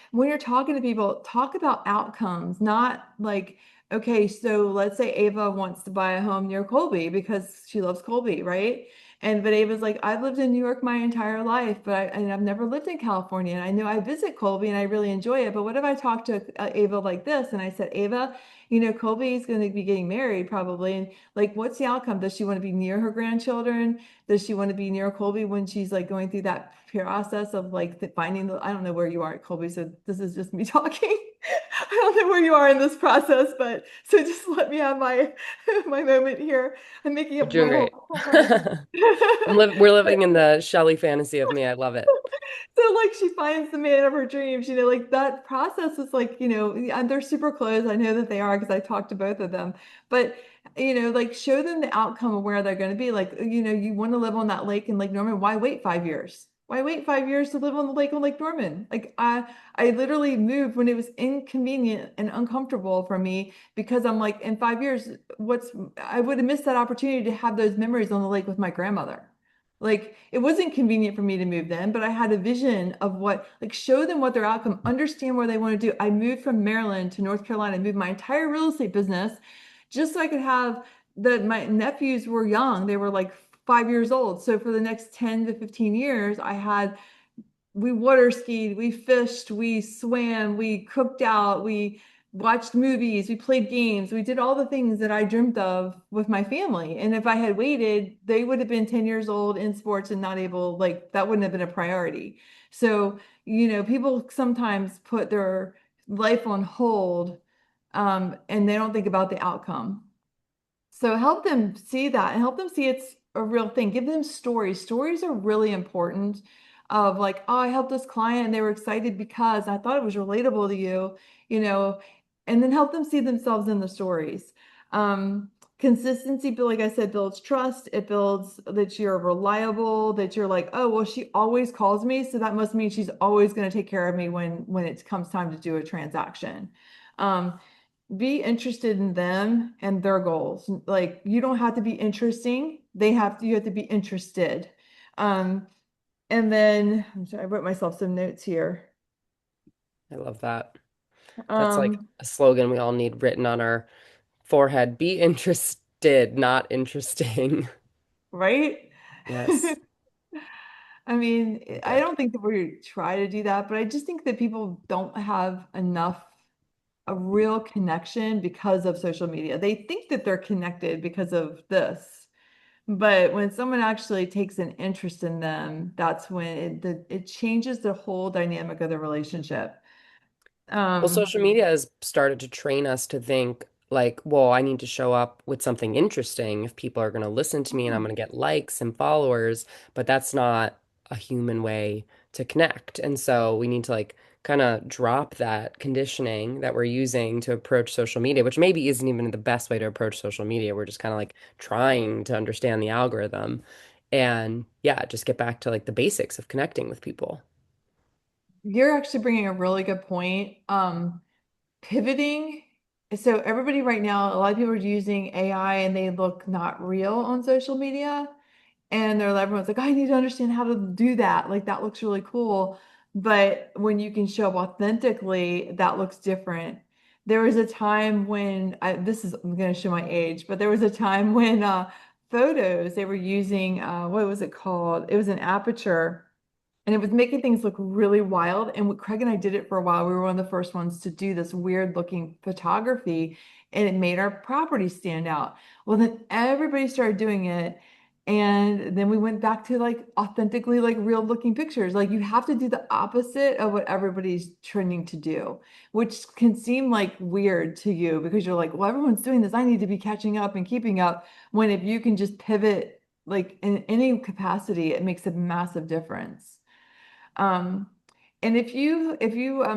When you're talking to people, talk about outcomes, not like, okay, so let's say Ava wants to buy a home near Colby because she loves Colby, right? But Ava's like, I've lived in New York my entire life, and I've never lived in California. And I know I visit Colby and I really enjoy it. But what if I talk to Ava like this? And I said, Ava, Colby's going to be getting married probably. And like, what's the outcome? Does she want to be near her grandchildren? Does she want to be near Colby when she's like going through that process of like finding I don't know where you are at Colby. So this is just me talking. I don't know where you are in this process, but so just let me have my my moment here. I'm making You're up doing my great. whole part. We're living in the Shelly fantasy of me. I love it. So like she finds the man of her dreams, like that process is like, and they're super close. I know that they are because I talked to both of them. But like show them the outcome of where they're going to be. Like, you want to live on that lake in Lake Norman. Why wait 5 years? Why wait 5 years to live on the lake on Lake Norman? Like I literally moved when it was inconvenient and uncomfortable for me because I'm like, in 5 years, I would have missed that opportunity to have those memories on the lake with my grandmother. Like it wasn't convenient for me to move then, but I had a vision of like show them what their outcome, understand where they want to do. I moved from Maryland to North Carolina, moved my entire real estate business just so I could have my nephews were young. They were like 5 years old. So for the next 10 to 15 years, we water skied, we fished, we swam, we cooked out, we watched movies, we played games, we did all the things that I dreamt of with my family. And if I had waited, they would have been 10 years old in sports and not able, like, that wouldn't have been a priority. So, people sometimes put their life on hold, and they don't think about the outcome. So help them see that and help them see it's a real thing. Give them stories. Stories are really important of like, oh, I helped this client and they were excited because I thought it was relatable to you, you know, and then help them see themselves in the stories. Consistency, like I said, builds trust. It builds that you're reliable, that you're like, oh, well, she always calls me, so that must mean she's always going to take care of me when it comes time to do a transaction. Um, be interested in them and their goals. Like you don't have to be interesting. You have to be interested. Um, and then I'm sorry, I wrote myself some notes here. I love that. That's like Um, a slogan we all need written on our forehead. Be interested, not interesting. right? Yes, I mean, so I good. don't think that we try to do that, but I just think that people don't have enough a real connection because of social media. They think that they're connected because of this. But when someone actually takes an interest in them, that's when it changes the whole dynamic of the relationship. Well, Um, social media has started to train us to think like, well, I need to show up with something interesting if people are going to listen to me and I'm going to get likes and followers, but that's not a human way to connect. And so we need to like kind of drop that conditioning that we're using to approach social media, which maybe isn't even the best way to approach social media. We're just kind of like trying to understand the algorithm and yeah, just get back to like the basics of connecting with people. you're actually bringing a really good point. Pivoting. So everybody right now, a lot of people are using AI and they look not real on social media. And everyone's like, I need to understand how to do that. Like that looks really cool. But when you can show up authentically, that looks different. There was a time when I'm going to show my age, but there was a time when photos, they were using, what was it called? It was an aperture and it was making things look really wild. And Craig and I did it for a while. We were one of the first ones to do this weird looking photography, and it made our property stand out. Well, then everybody started doing it. And then we went back to like authentically like real looking pictures. Like you have to do the opposite of what everybody's trending to do, which can seem like weird to you because you're like, well, everyone's doing this. I need to be catching up and keeping up. When if you can just pivot like in any capacity, it makes a massive difference. Um, and if you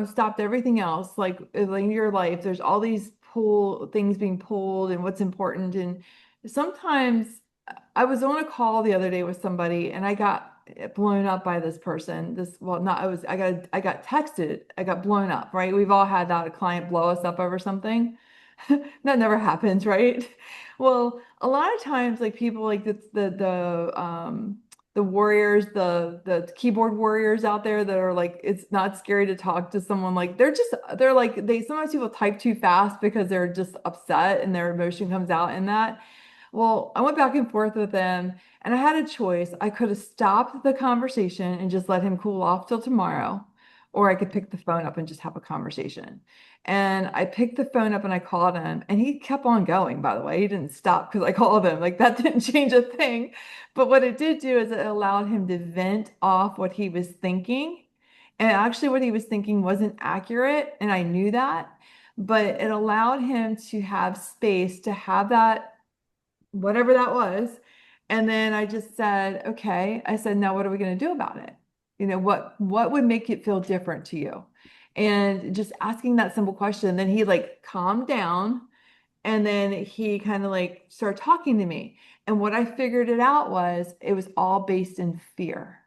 stopped everything else, like in your life, there's all these pull things being pulled and what's important. And sometimes I was on a call the other day with somebody and I got blown up by this person. Well, not I got texted, I got blown up, right? We've all had that, a client blow us up over something. That never happens, right? Well, a lot of times like people like the warriors, the keyboard warriors out there that are like, it's not scary to talk to someone. Like they're like, they sometimes people type too fast because they're just upset and their emotion comes out in that. Well, I went back and forth with him and I had a choice. I could have stopped the conversation and just let him cool off till tomorrow, or I could pick the phone up and just have a conversation. And I picked the phone up and I called him, and he kept on going, by the way. He didn't stop because I called him. Like that didn't change a thing. But what it did do is it allowed him to vent off what he was thinking. And actually, what he was thinking wasn't accurate. And I knew that. But it allowed him to have space to have that, whatever that was. And then I just said, okay. I said, now what are we going to do about it? What would make it feel different to you? And just asking that simple question. Then he like calmed down, and then he kind of like started talking to me. And what I figured it out was it was all based in fear.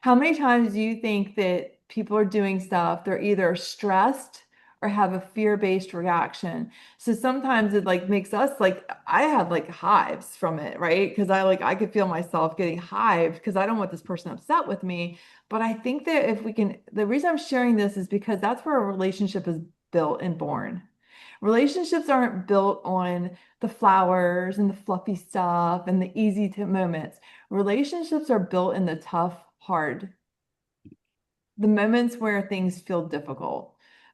How many times do you think that people are doing stuff, they're either stressed or have a fear-based reaction? So sometimes it like makes us like, I have like hives from it, right? Because I could feel myself getting hived because I don't want this person upset with me. But I think that if we can, the reason I'm sharing this is because that's where a relationship is built and born. Relationships aren't built on the flowers and the fluffy stuff and the easy to moments. Relationships are built in the tough, hard, the moments where things feel difficult.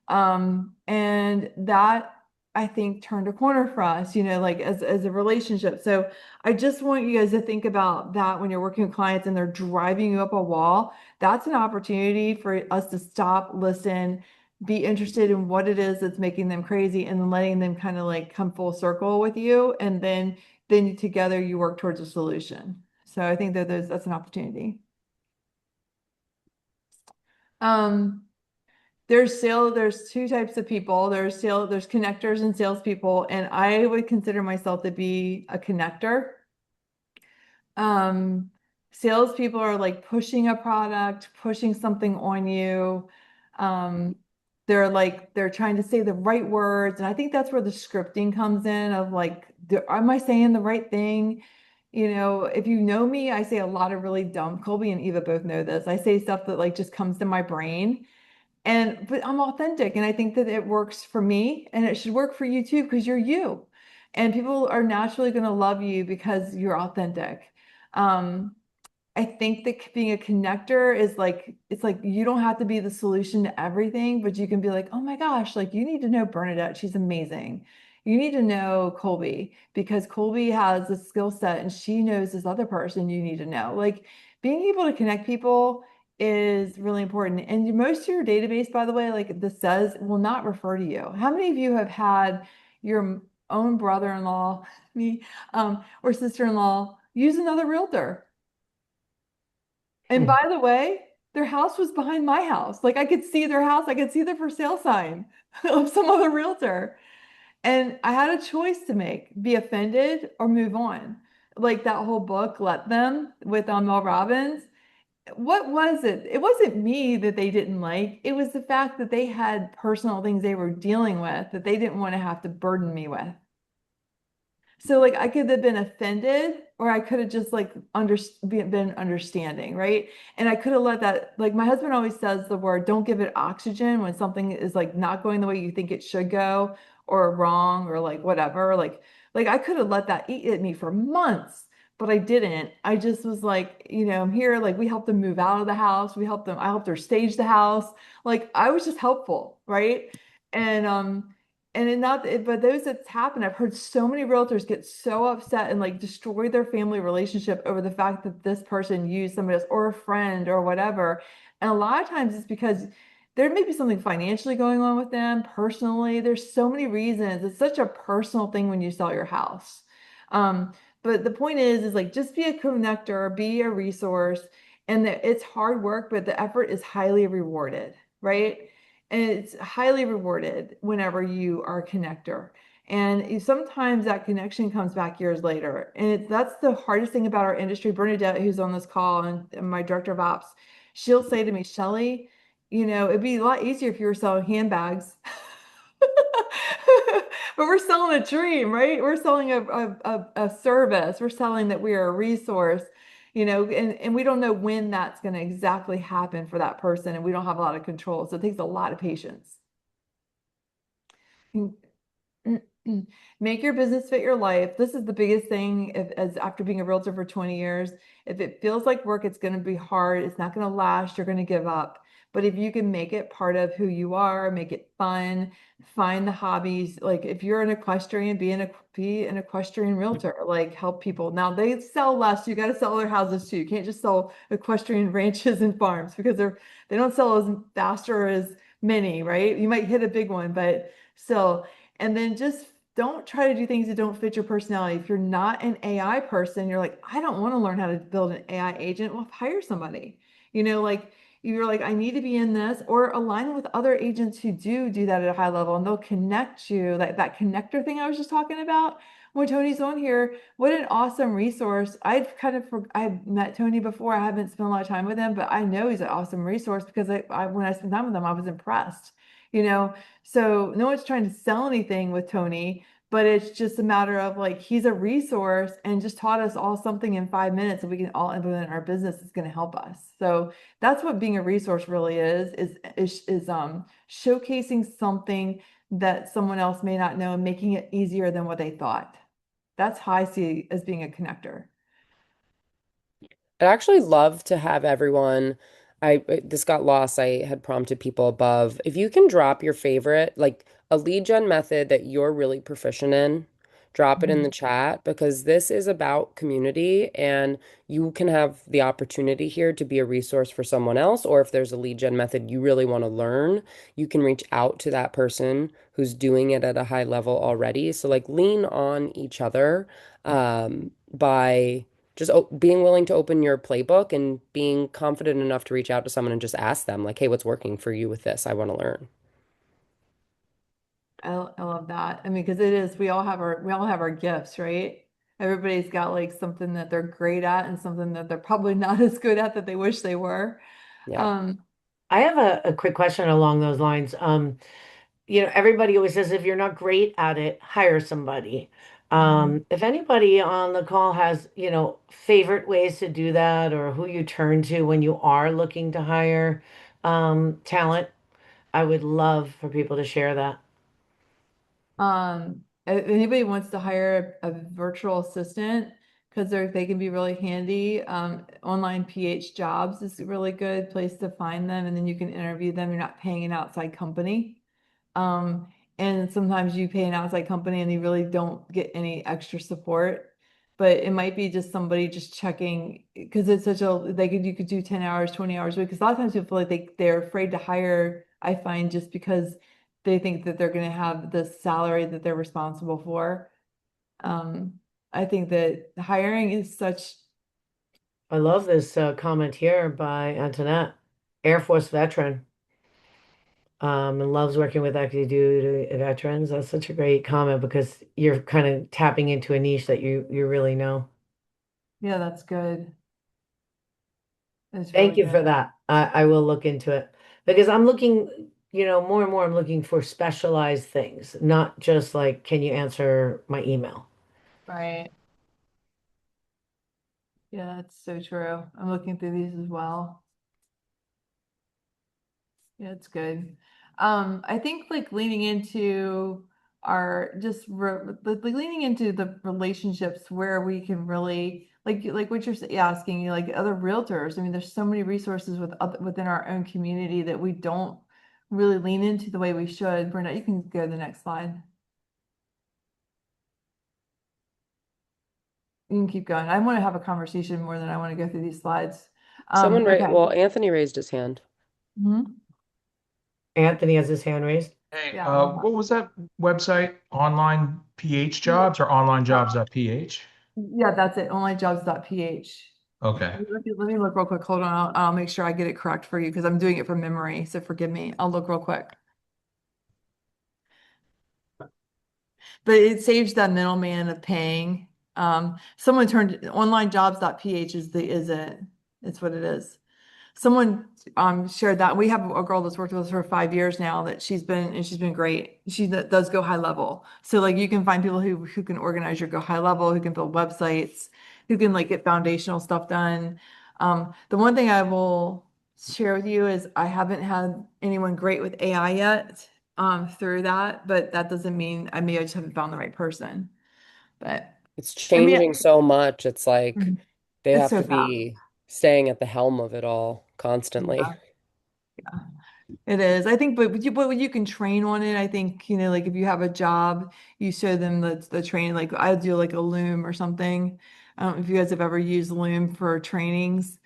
And that I think turned a corner for us, like as a relationship. So I just want you guys to think about that when you're working with clients and they're driving you up a wall. That's an opportunity for us to stop, listen, be interested in what it is that's making them crazy, and then letting them kind of like come full circle with you. And then together you work towards a solution. So I think that that's an opportunity. Um, there's two types of people. There's connectors and salespeople, and I would consider myself to be a connector. Um, Salespeople are like pushing a product, pushing something on you. Um, they're trying to say the right words, and I think that's where the scripting comes in of like, am I saying the right thing? If you know me, I say a lot of really dumb, Colby and Eva both know this. I say stuff that like just comes to my brain. But I'm authentic, and I think that it works for me, and it should work for you too because you're you. And people are naturally going to love you because you're authentic. Um, I think that being a connector is like, it's like you don't have to be the solution to everything, but you can be like, oh my gosh, like you need to know Bernadette. She's amazing. You need to know Colby because Colby has a skill set and she knows this other person you need to know. Like being able to connect people is really important. And most of your database, by the way, like this says, will not refer to you. How many of you have had your own brother-in-law, me, or sister-in-law use another realtor? And Hmm. by the way, their house was behind my house. Like I could see their house, I could see the for sale sign of some other realtor. And I had a choice to make, be offended or move on. Like that whole book, Let Them, with Mel Robbins. What was it? It wasn't me that they didn't like. It was the fact that they had personal things they were dealing with that they didn't want to have to burden me with. So like I could have been offended, or I could have just like been understanding, right? And I could have let that, like my husband always says the word, don't give it oxygen when something is like not going the way you think it should go, or wrong, or like whatever. Like I could have let that eat at me for months, but I didn't. I just was like, I'm here. Like we helped them move out of the house. I helped her stage the house. Like I was just helpful, right? And but those that's happened, I've heard so many realtors get so upset and like destroy their family relationship over the fact that this person used somebody else or a friend or whatever. And a lot of times it's because there may be something financially going on with them personally. There's so many reasons. It's such a personal thing when you sell your house. Um, but the point is like just be a connector, be a resource, and that it's hard work, but the effort is highly rewarded, right? And it's highly rewarded whenever you are a connector. And sometimes that connection comes back years later. And that's the hardest thing about our industry. Bernadette, who's on this call, and my director of ops, she'll say to me, Shelly, it'd be a lot easier if you were selling handbags. But we're selling a dream, right? We're selling a service. We're selling that we are a resource, and we don't know when that's going to exactly happen for that person, and we don't have a lot of control. So it takes a lot of patience. Make your business fit your life. This is the biggest thing as after being a realtor for 20 years. If it feels like work, it's going to be hard. It's not going to last. You're going to give up. But if you can make it part of who you are, make it fun, find the hobbies. Like if you're an equestrian, be an equestrian realtor. Like help people. Now they sell less. You got to sell other houses too. You can't just sell equestrian ranches and farms because they don't sell as fast or as many, right? You might hit a big one, but still. And then just don't try to do things that don't fit your personality. If you're not an AI person, you're like, I don't want to learn how to build an AI agent. Well, hire somebody. Like you're like, I need to be in this, or align with other agents who do that at a high level, and they'll connect you. Like that connector thing I was just talking about when Tony's on here. What an awesome resource. I've met Tony before. I haven't spent a lot of time with him, but I know he's an awesome resource because when I spent time with him, I was impressed. You know, so no one's trying to sell anything with Tony, but it's just a matter of like he's a resource and just taught us all something in 5 minutes that we can all implement in our business is going to help us. So that's what being a resource really is showcasing something that someone else may not know and making it easier than what they thought. That's how I see as being a connector. I'd actually love to have everyone. This got lost. I had prompted people above. If you can drop your favorite, like a lead gen method that you're really proficient in, drop it in the Mhm. chat because this is about community and you can have the opportunity here to be a resource for someone else. Or if there's a lead gen method you really want to learn, you can reach out to that person who's doing it at a high level already. So like lean on each other by just being willing to open your playbook and being confident enough to reach out to someone and just ask them, like, hey, what's working for you with this? I want to learn. I love that. I mean, because it is, we all have our gifts, right? Everybody's got like something that they're great at and something that they're probably not as good at that they wish they were. Yeah. Um, I have a quick question along those lines. Everybody always says if you're not great at it, hire somebody. mhm. If anybody on the call has, favorite ways to do that or who you turn to when you are looking to hire talent, I would love for people to share that. If anybody wants to hire a virtual assistant because they can be really handy. Online PH jobs is a really good place to find them, and then you can interview them. You're not paying an outside company. Um, and sometimes you pay an outside company and you really don't get any extra support. But it might be just somebody just checking because it's such a you could do 10 hours, 20 hours a week. Because a lot of times people feel like they're afraid to hire, I find, just because they think that they're going to have the salary that they're responsible for. Um, I think that hiring is such. I love this comment here by Antoinette, Air Force veteran, and loves working with active duty veterans. That's such a great comment because you're kind of tapping into a niche that you really know. Yeah, that's good. It's Thank really you for good. that. I will look into it because I'm looking, more and more, I'm looking for specialized things, not just like, can you answer my email? Right. Yeah, that's so true. I'm looking through these as well. Yeah, it's good. I think like leaning into our just like leaning into the relationships where we can really like what you're asking, like other realtors. I mean, there's so many resources within our own community that we don't really lean into the way we should. Brenda, you can go to the next slide. You can keep going. I want to have a conversation more than I want to go through these slides. Okay. Well, Anthony raised his hand. Mhm. Anthony has his hand raised. Hey, Yeah. what was that website? Online PH Yeah. jobs or onlinejobs.ph? Yeah, that's it. Onlinejobs.ph. Okay. Let me look real quick. Hold on. I'll make sure I get it correct for you because I'm doing it from memory. So forgive me. I'll look real quick. But it saves that middleman of paying. Someone turned onlinejobs.ph is it. It's what it is. Someone shared that. We have a girl that's worked with us for 5 years now that she's been great. She does go high level. So like you can find people who can organize your go high level, who can build websites, who can like get foundational stuff done. The one thing I will share with you is I haven't had anyone great with AI yet. through that, but that doesn't mean I just haven't found the right person. But It's I mean, changing so much. It's like mhm, they it's have so to fast. be staying at the helm of it all constantly. Yeah, yeah. It is. I think, but you can train on it. I think, like if you have a job, you show them the training. Like I do like a Loom or something. I don't know if you guys have ever used Loom for trainings.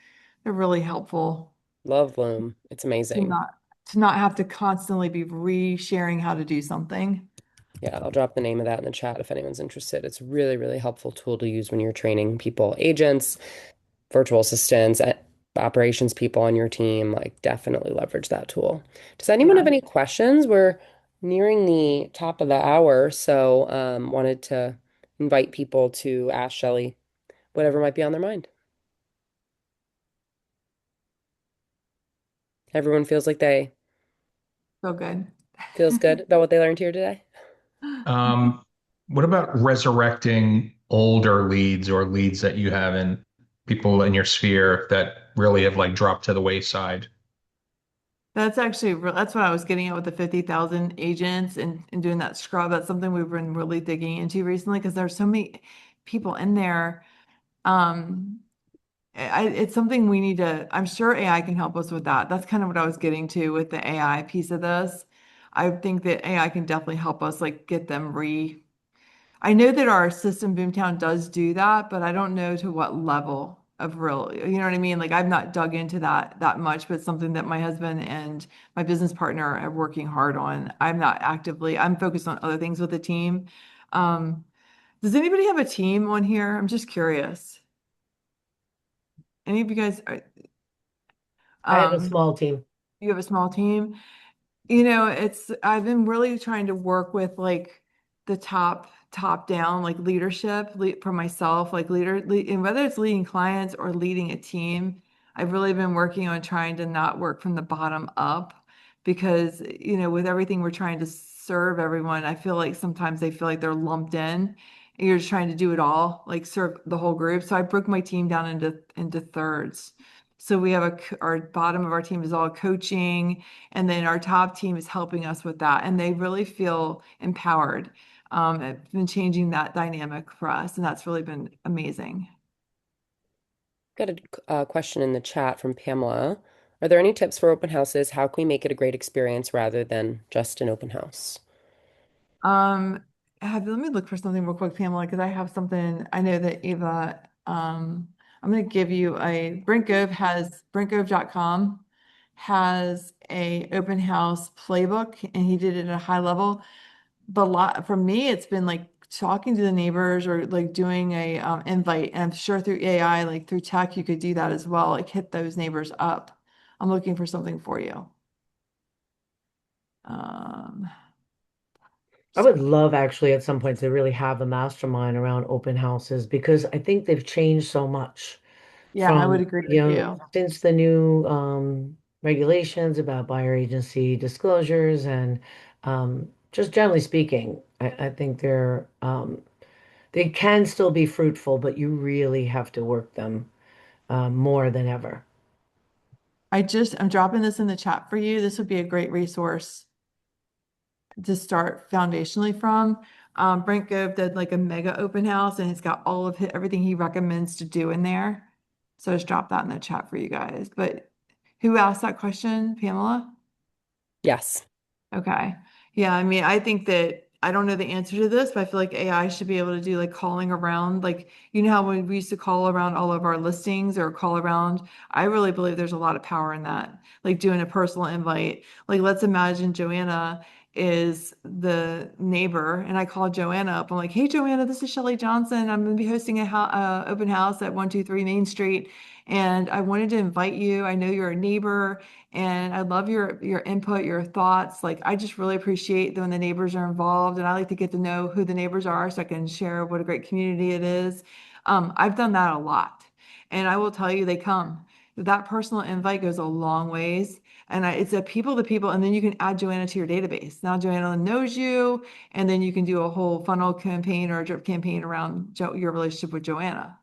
They're really helpful Love Loom. It's to amazing. not have to constantly be re-sharing how to do something. Yeah, I'll drop the name of that in the chat if anyone's interested. It's a really, really helpful tool to use when you're training people, agents, virtual assistants, operations people on your team. Like, definitely leverage that tool. Does anyone have Yeah, any questions? We're nearing the top of the hour, so wanted to invite people to ask Shelly whatever might be on their mind. Everyone feels like they so good. feels good about what they learned here today. Um, what about resurrecting older leads or leads that you have in people in your sphere that really have like dropped to the wayside? That's actually that's what I was getting at with the 50,000 agents and doing that scrub. That's something we've been really digging into recently because there's so many people in there. Um, it's something we need to, I'm sure AI can help us with that. That's kind of what I was getting to with the AI piece of this. I think that AI can definitely help us like get them I know that our system Boomtown does do that, but I don't know to what level of real, you know what I mean? Like I've not dug into that much, but it's something that my husband and my business partner are working hard on. I'm focused on other things with the team. Um, does anybody have a team on here? I'm just curious. Any of you guys I have a um small team. you have a small team? I've been really trying to work with like the top down like for myself, like and whether it's leading clients or leading a team, I've really been working on trying to not work from the bottom up because, with everything we're trying to serve everyone, I feel like sometimes they feel like they're lumped in. And you're just trying to do it all, like serve the whole group. So I broke my team down into thirds. So we have our bottom of our team is all coaching, and then our top team is helping us with that. And they really feel empowered. It's been changing that dynamic for us. And that's really been amazing. Got a question in the chat from Pamela. Are there any tips for open houses? How can we make it a great experience rather than just an open house? Um, let me look for something real quick, Pamela, because I have something. I know that Eva, I'm going to give you Brentgrove.com has a open house playbook, and he did it at a high level. But for me, it's been like talking to the neighbors or like doing a invite. And I'm sure through AI, like through tech, you could do that as well. Like hit those neighbors up. I'm looking for something for you. Um, I would love actually at some point to really have a mastermind around open houses because I think they've changed so much yeah, I would from, agree with you. since the new regulations about buyer agency disclosures and just generally speaking, I think they can still be fruitful, but you really have to work them more than ever. I'm dropping this in the chat for you. This would be a great resource to start foundationally from. Brent Gove did like a mega open house and it's got everything he recommends to do in there. So I just drop that in the chat for you guys. But who asked that question, Pamela? Yes. Okay. Yeah, I mean, I think that I don't know the answer to this, but I feel like AI should be able to do like calling around, like how when we used to call around all of our listings or call around, I really believe there's a lot of power in that. Like doing a personal invite. Like let's imagine Joanna is the neighbor and I call Joanna up. I'm like, "Hey Joanna, this is Shelly Johnson. I'm going to be hosting a open house at 123 Main Street and I wanted to invite you. I know you're a neighbor and I love your input, your thoughts. Like I just really appreciate when the neighbors are involved, and I like to get to know who the neighbors are so I can share what a great community it is. I've done that a lot, and I will tell you, they come. That personal invite goes a long ways, and it's a people to people, and then you can add Joanna to your database. Now Joanna knows you, and then you can do a whole funnel campaign or a drip campaign around your relationship with Joanna.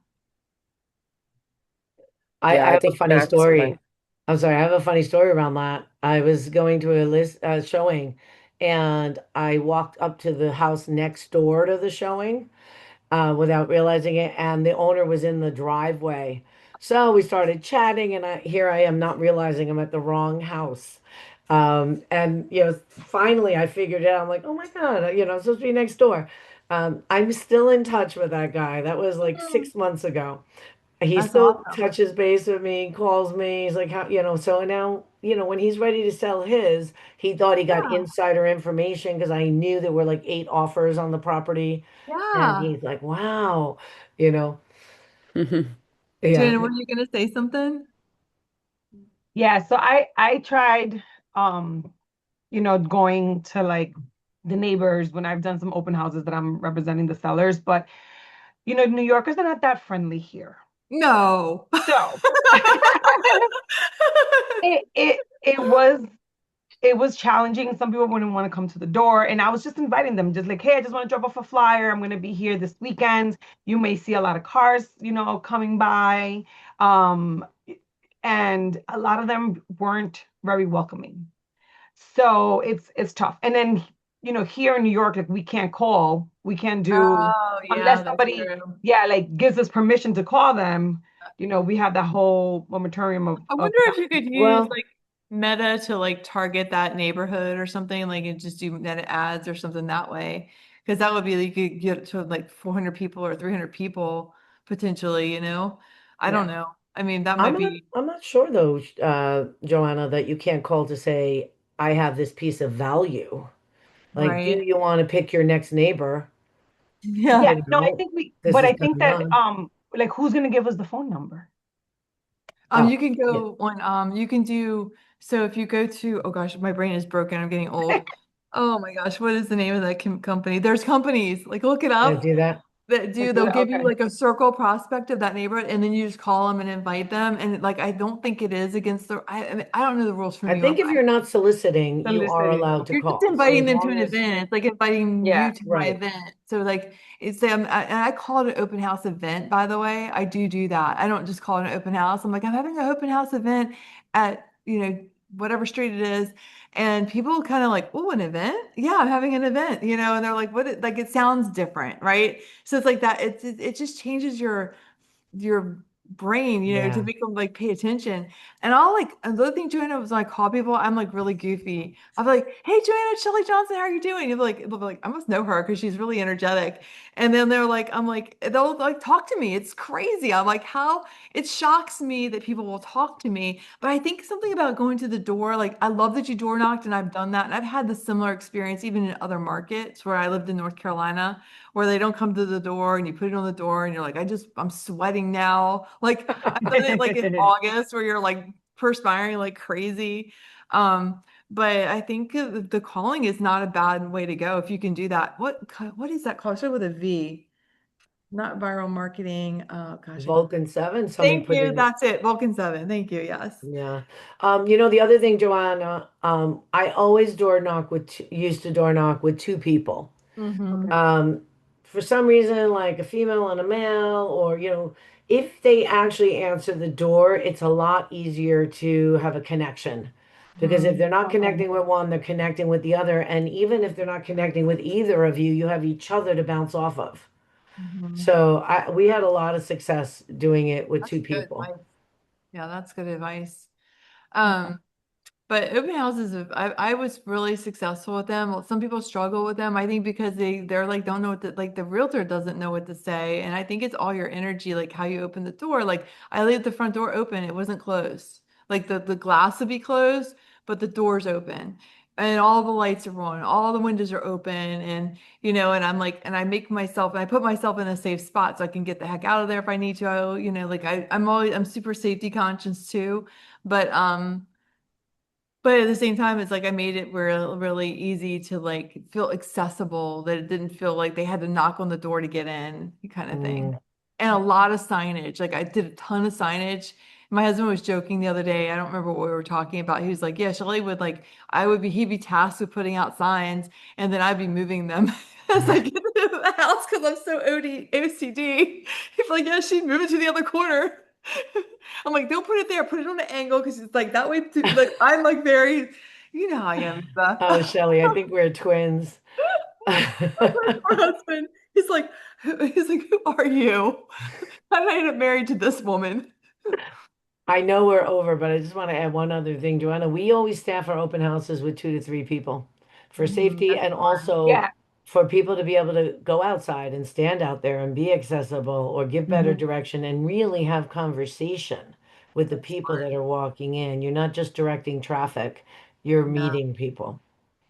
Yeah, I I have a think funny maximize. story. I'm sorry, I have a funny story around that. I was going to a list showing, and I walked up to the house next door to the showing without realizing it, and the owner was in the driveway. So we started chatting, and here I am not realizing I'm at the wrong house. And finally I figured it out. I'm like, oh my God, I'm supposed to be next door. I'm still in touch with that guy. That was like Oh, 6 months ago. He that's still awesome. touches base with me, calls me. He's like, how, so now, when he's ready to sell his, he thought he got Yeah. insider information because I knew there were like 8 offers on the property. And Yeah. he's like, wow, you know, Mhm. yeah, Joanna, were you gonna say something? Yeah, so I tried going to like the neighbors when I've done some open houses that I'm representing the sellers, but New Yorkers are not that friendly here. No. So it was challenging. Some people wouldn't want to come to the door, and I was just inviting them, just like, hey, I just want to drop off a flyer. I'm going to be here this weekend. You may see a lot of cars, coming by. Um, and a lot of them weren't very welcoming. So it's tough. And then, here in New York, like we can't do Oh, yeah, unless that's somebody, true. yeah, like gives us permission to call them. We have that whole moratorium I of wonder if you could use well, like Meta to like target that neighborhood or something, like and just do Meta ads or something that way. Because that would be you could get to like 400 people or 300 people potentially, you know? I yeah. don't know. I mean, that I'm might not, be I'm not sure though, Joanna, that you can't call to say, I have this piece of value. Like, do right. you want to pick your next neighbor? Yeah, Yeah. no, I think This but is I think going that on. like who's gonna give us the phone number? Oh, You can yeah. go on, you can do, so if you go to, oh gosh, my brain is broken. I'm getting old. Oh my gosh, what is the name of that company? There's companies, like look it Yeah, up. do that. That I do, do they'll that. give you Okay. like a circle prospect of that neighborhood, and then you just call them and invite them. And like, I don't think it is against I mean, I don't know the rules for I New York. think if you're not soliciting, you are Soliciting. allowed to Okay. You're just call. So inviting as them to long an as, event. It's like inviting Yeah. you to my right. event. So like it's and I call it an open house event, by the way. I do that. I don't just call it an open house. I'm like, I'm having an open house event at, whatever street it is. And people kind of like, oh, an event? Yeah, I'm having an event, and they're like, like it sounds different, right? So it's like that. It just changes your brain, to Yeah. make them like pay attention. And I'll like another thing, Joanna, was when I call people, I'm like really goofy. I'll be like, hey Joanna, it's Shelly Johnson, how are you doing? And they'll be like, I must know her because she's really energetic. And then they're like, I'm like, they'll like talk to me. It's crazy. I'm like, how it shocks me that people will talk to me. But I think something about going to the door, like I love that you door knocked and I've done that. And I've had the similar experience even in other markets where I lived in North Carolina where they don't come to the door and you put it on the door and you're like, I'm sweating now. Like I've done it like in August where you're like perspiring like crazy. But I think the calling is not a bad way to go if you can do that. What is that called? Start with a V, not viral marketing. Oh gosh, I can't. Vulcan 7, somebody Thank put you. in. That's it. Vulcan 7. Thank you. Yes. Yeah. The other thing, Joanna, I always used to door knock with two people. Mm-hmm. Um, for some reason, like a female and a male, or, if they actually answer the door, it's a lot easier to have a connection. Because if they're not connecting with one, they're connecting with the other. And even if they're not connecting with either of you, you have each other to bounce off of. Mm-hmm. So we had a lot of success doing it with That's two good people. advice. Yeah, that's good advice. Um, But open houses, I was really successful with them. Well, some people struggle with them. I think because they're like don't know what to like the realtor doesn't know what to say. And I think it's all your energy, like how you open the door. Like I leave the front door open, it wasn't closed. Like the glass would be closed, but the door's open. And all the lights are on, all the windows are open, and and I'm like, and I make myself, and I put myself in a safe spot so I can get the heck out of there if I need to. Like I'm super safety conscious too. But but at the same time, it's like I made it really easy to like feel accessible, that it didn't feel like they had to knock on the door to get in, kind of thing. Mm. And a lot of signage. Like I did a ton of signage. My husband was joking the other day. I don't remember what we were talking about. He was like, "Yeah, Shelly would like he'd be tasked with putting out signs, and then I'd be moving them as I get into the house because I'm so OCD." He's like, "Yeah, she'd move it to the other corner." I'm like, don't put it there. Put it on an angle because it's like that way too. Like I'm like very, You know how I am, Eva. Oh, Shelly, I think we're twins. Poor husband. He's like, who are you? How did I end up married to this woman? I know we're over, but I just want to add one other thing, Joanna. We always staff our open houses with 2 to 3 people for safety That's and smart. also Yeah. for people to be able to go outside and stand out there and be accessible or give better Mhm. direction and really have conversation with the That's people smart. that are walking in. You're not just directing traffic, you're Yeah. meeting people.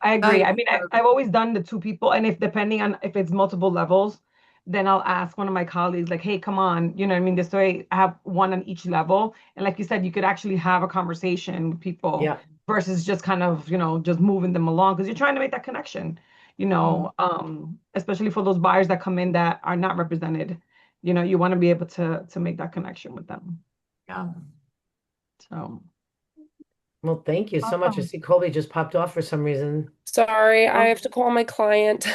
I Oh, agree. yeah. I mean, I've always done the two people, and if depending on if it's multiple levels, then I'll ask one of my colleagues, like, "Hey, come on, you know what I mean? This way, I have one on each level." And like you said, you could actually have a conversation with people Yeah. versus just kind of, just moving them along because you're trying to make that connection, Mhm. especially for those buyers that come in that are not represented. You want to be able to make that connection with them. Yeah. So, Well, thank you so much. I Awesome. see Colby just popped off for some reason. Sorry, I oh, have to call my client.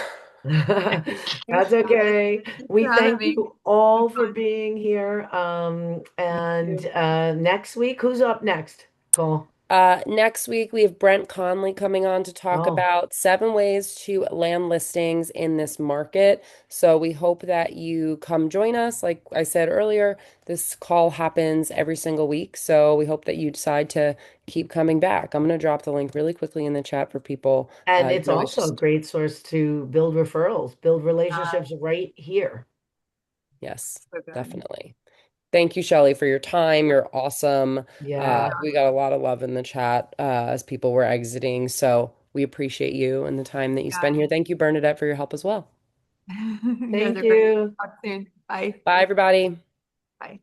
That's okay. Thanks We for having thank me. you It was all for fun. being here. Thank And you. next week, who's up next? Cole. Next week, we have Brent Conley coming on to talk Oh, about 7 ways to land listings in this market. So we hope that you come join us. Like I said earlier, this call happens every single week. So we hope that you decide to keep coming back. I'm going to drop the link really quickly in the chat for people. and You it's can always also a just, great source to build referrals, build Yeah, relationships right here. yes, so good. definitely. Thank you, Shelly, for your time. You're awesome. Yeah. We got a lot of love in the chat as people were exiting. So we appreciate you and the time that you spend Yeah. here. Thank you, Bernadette, for your help as well. You guys Thank are great. you. Talk soon. Bye. Bye, everybody. Bye.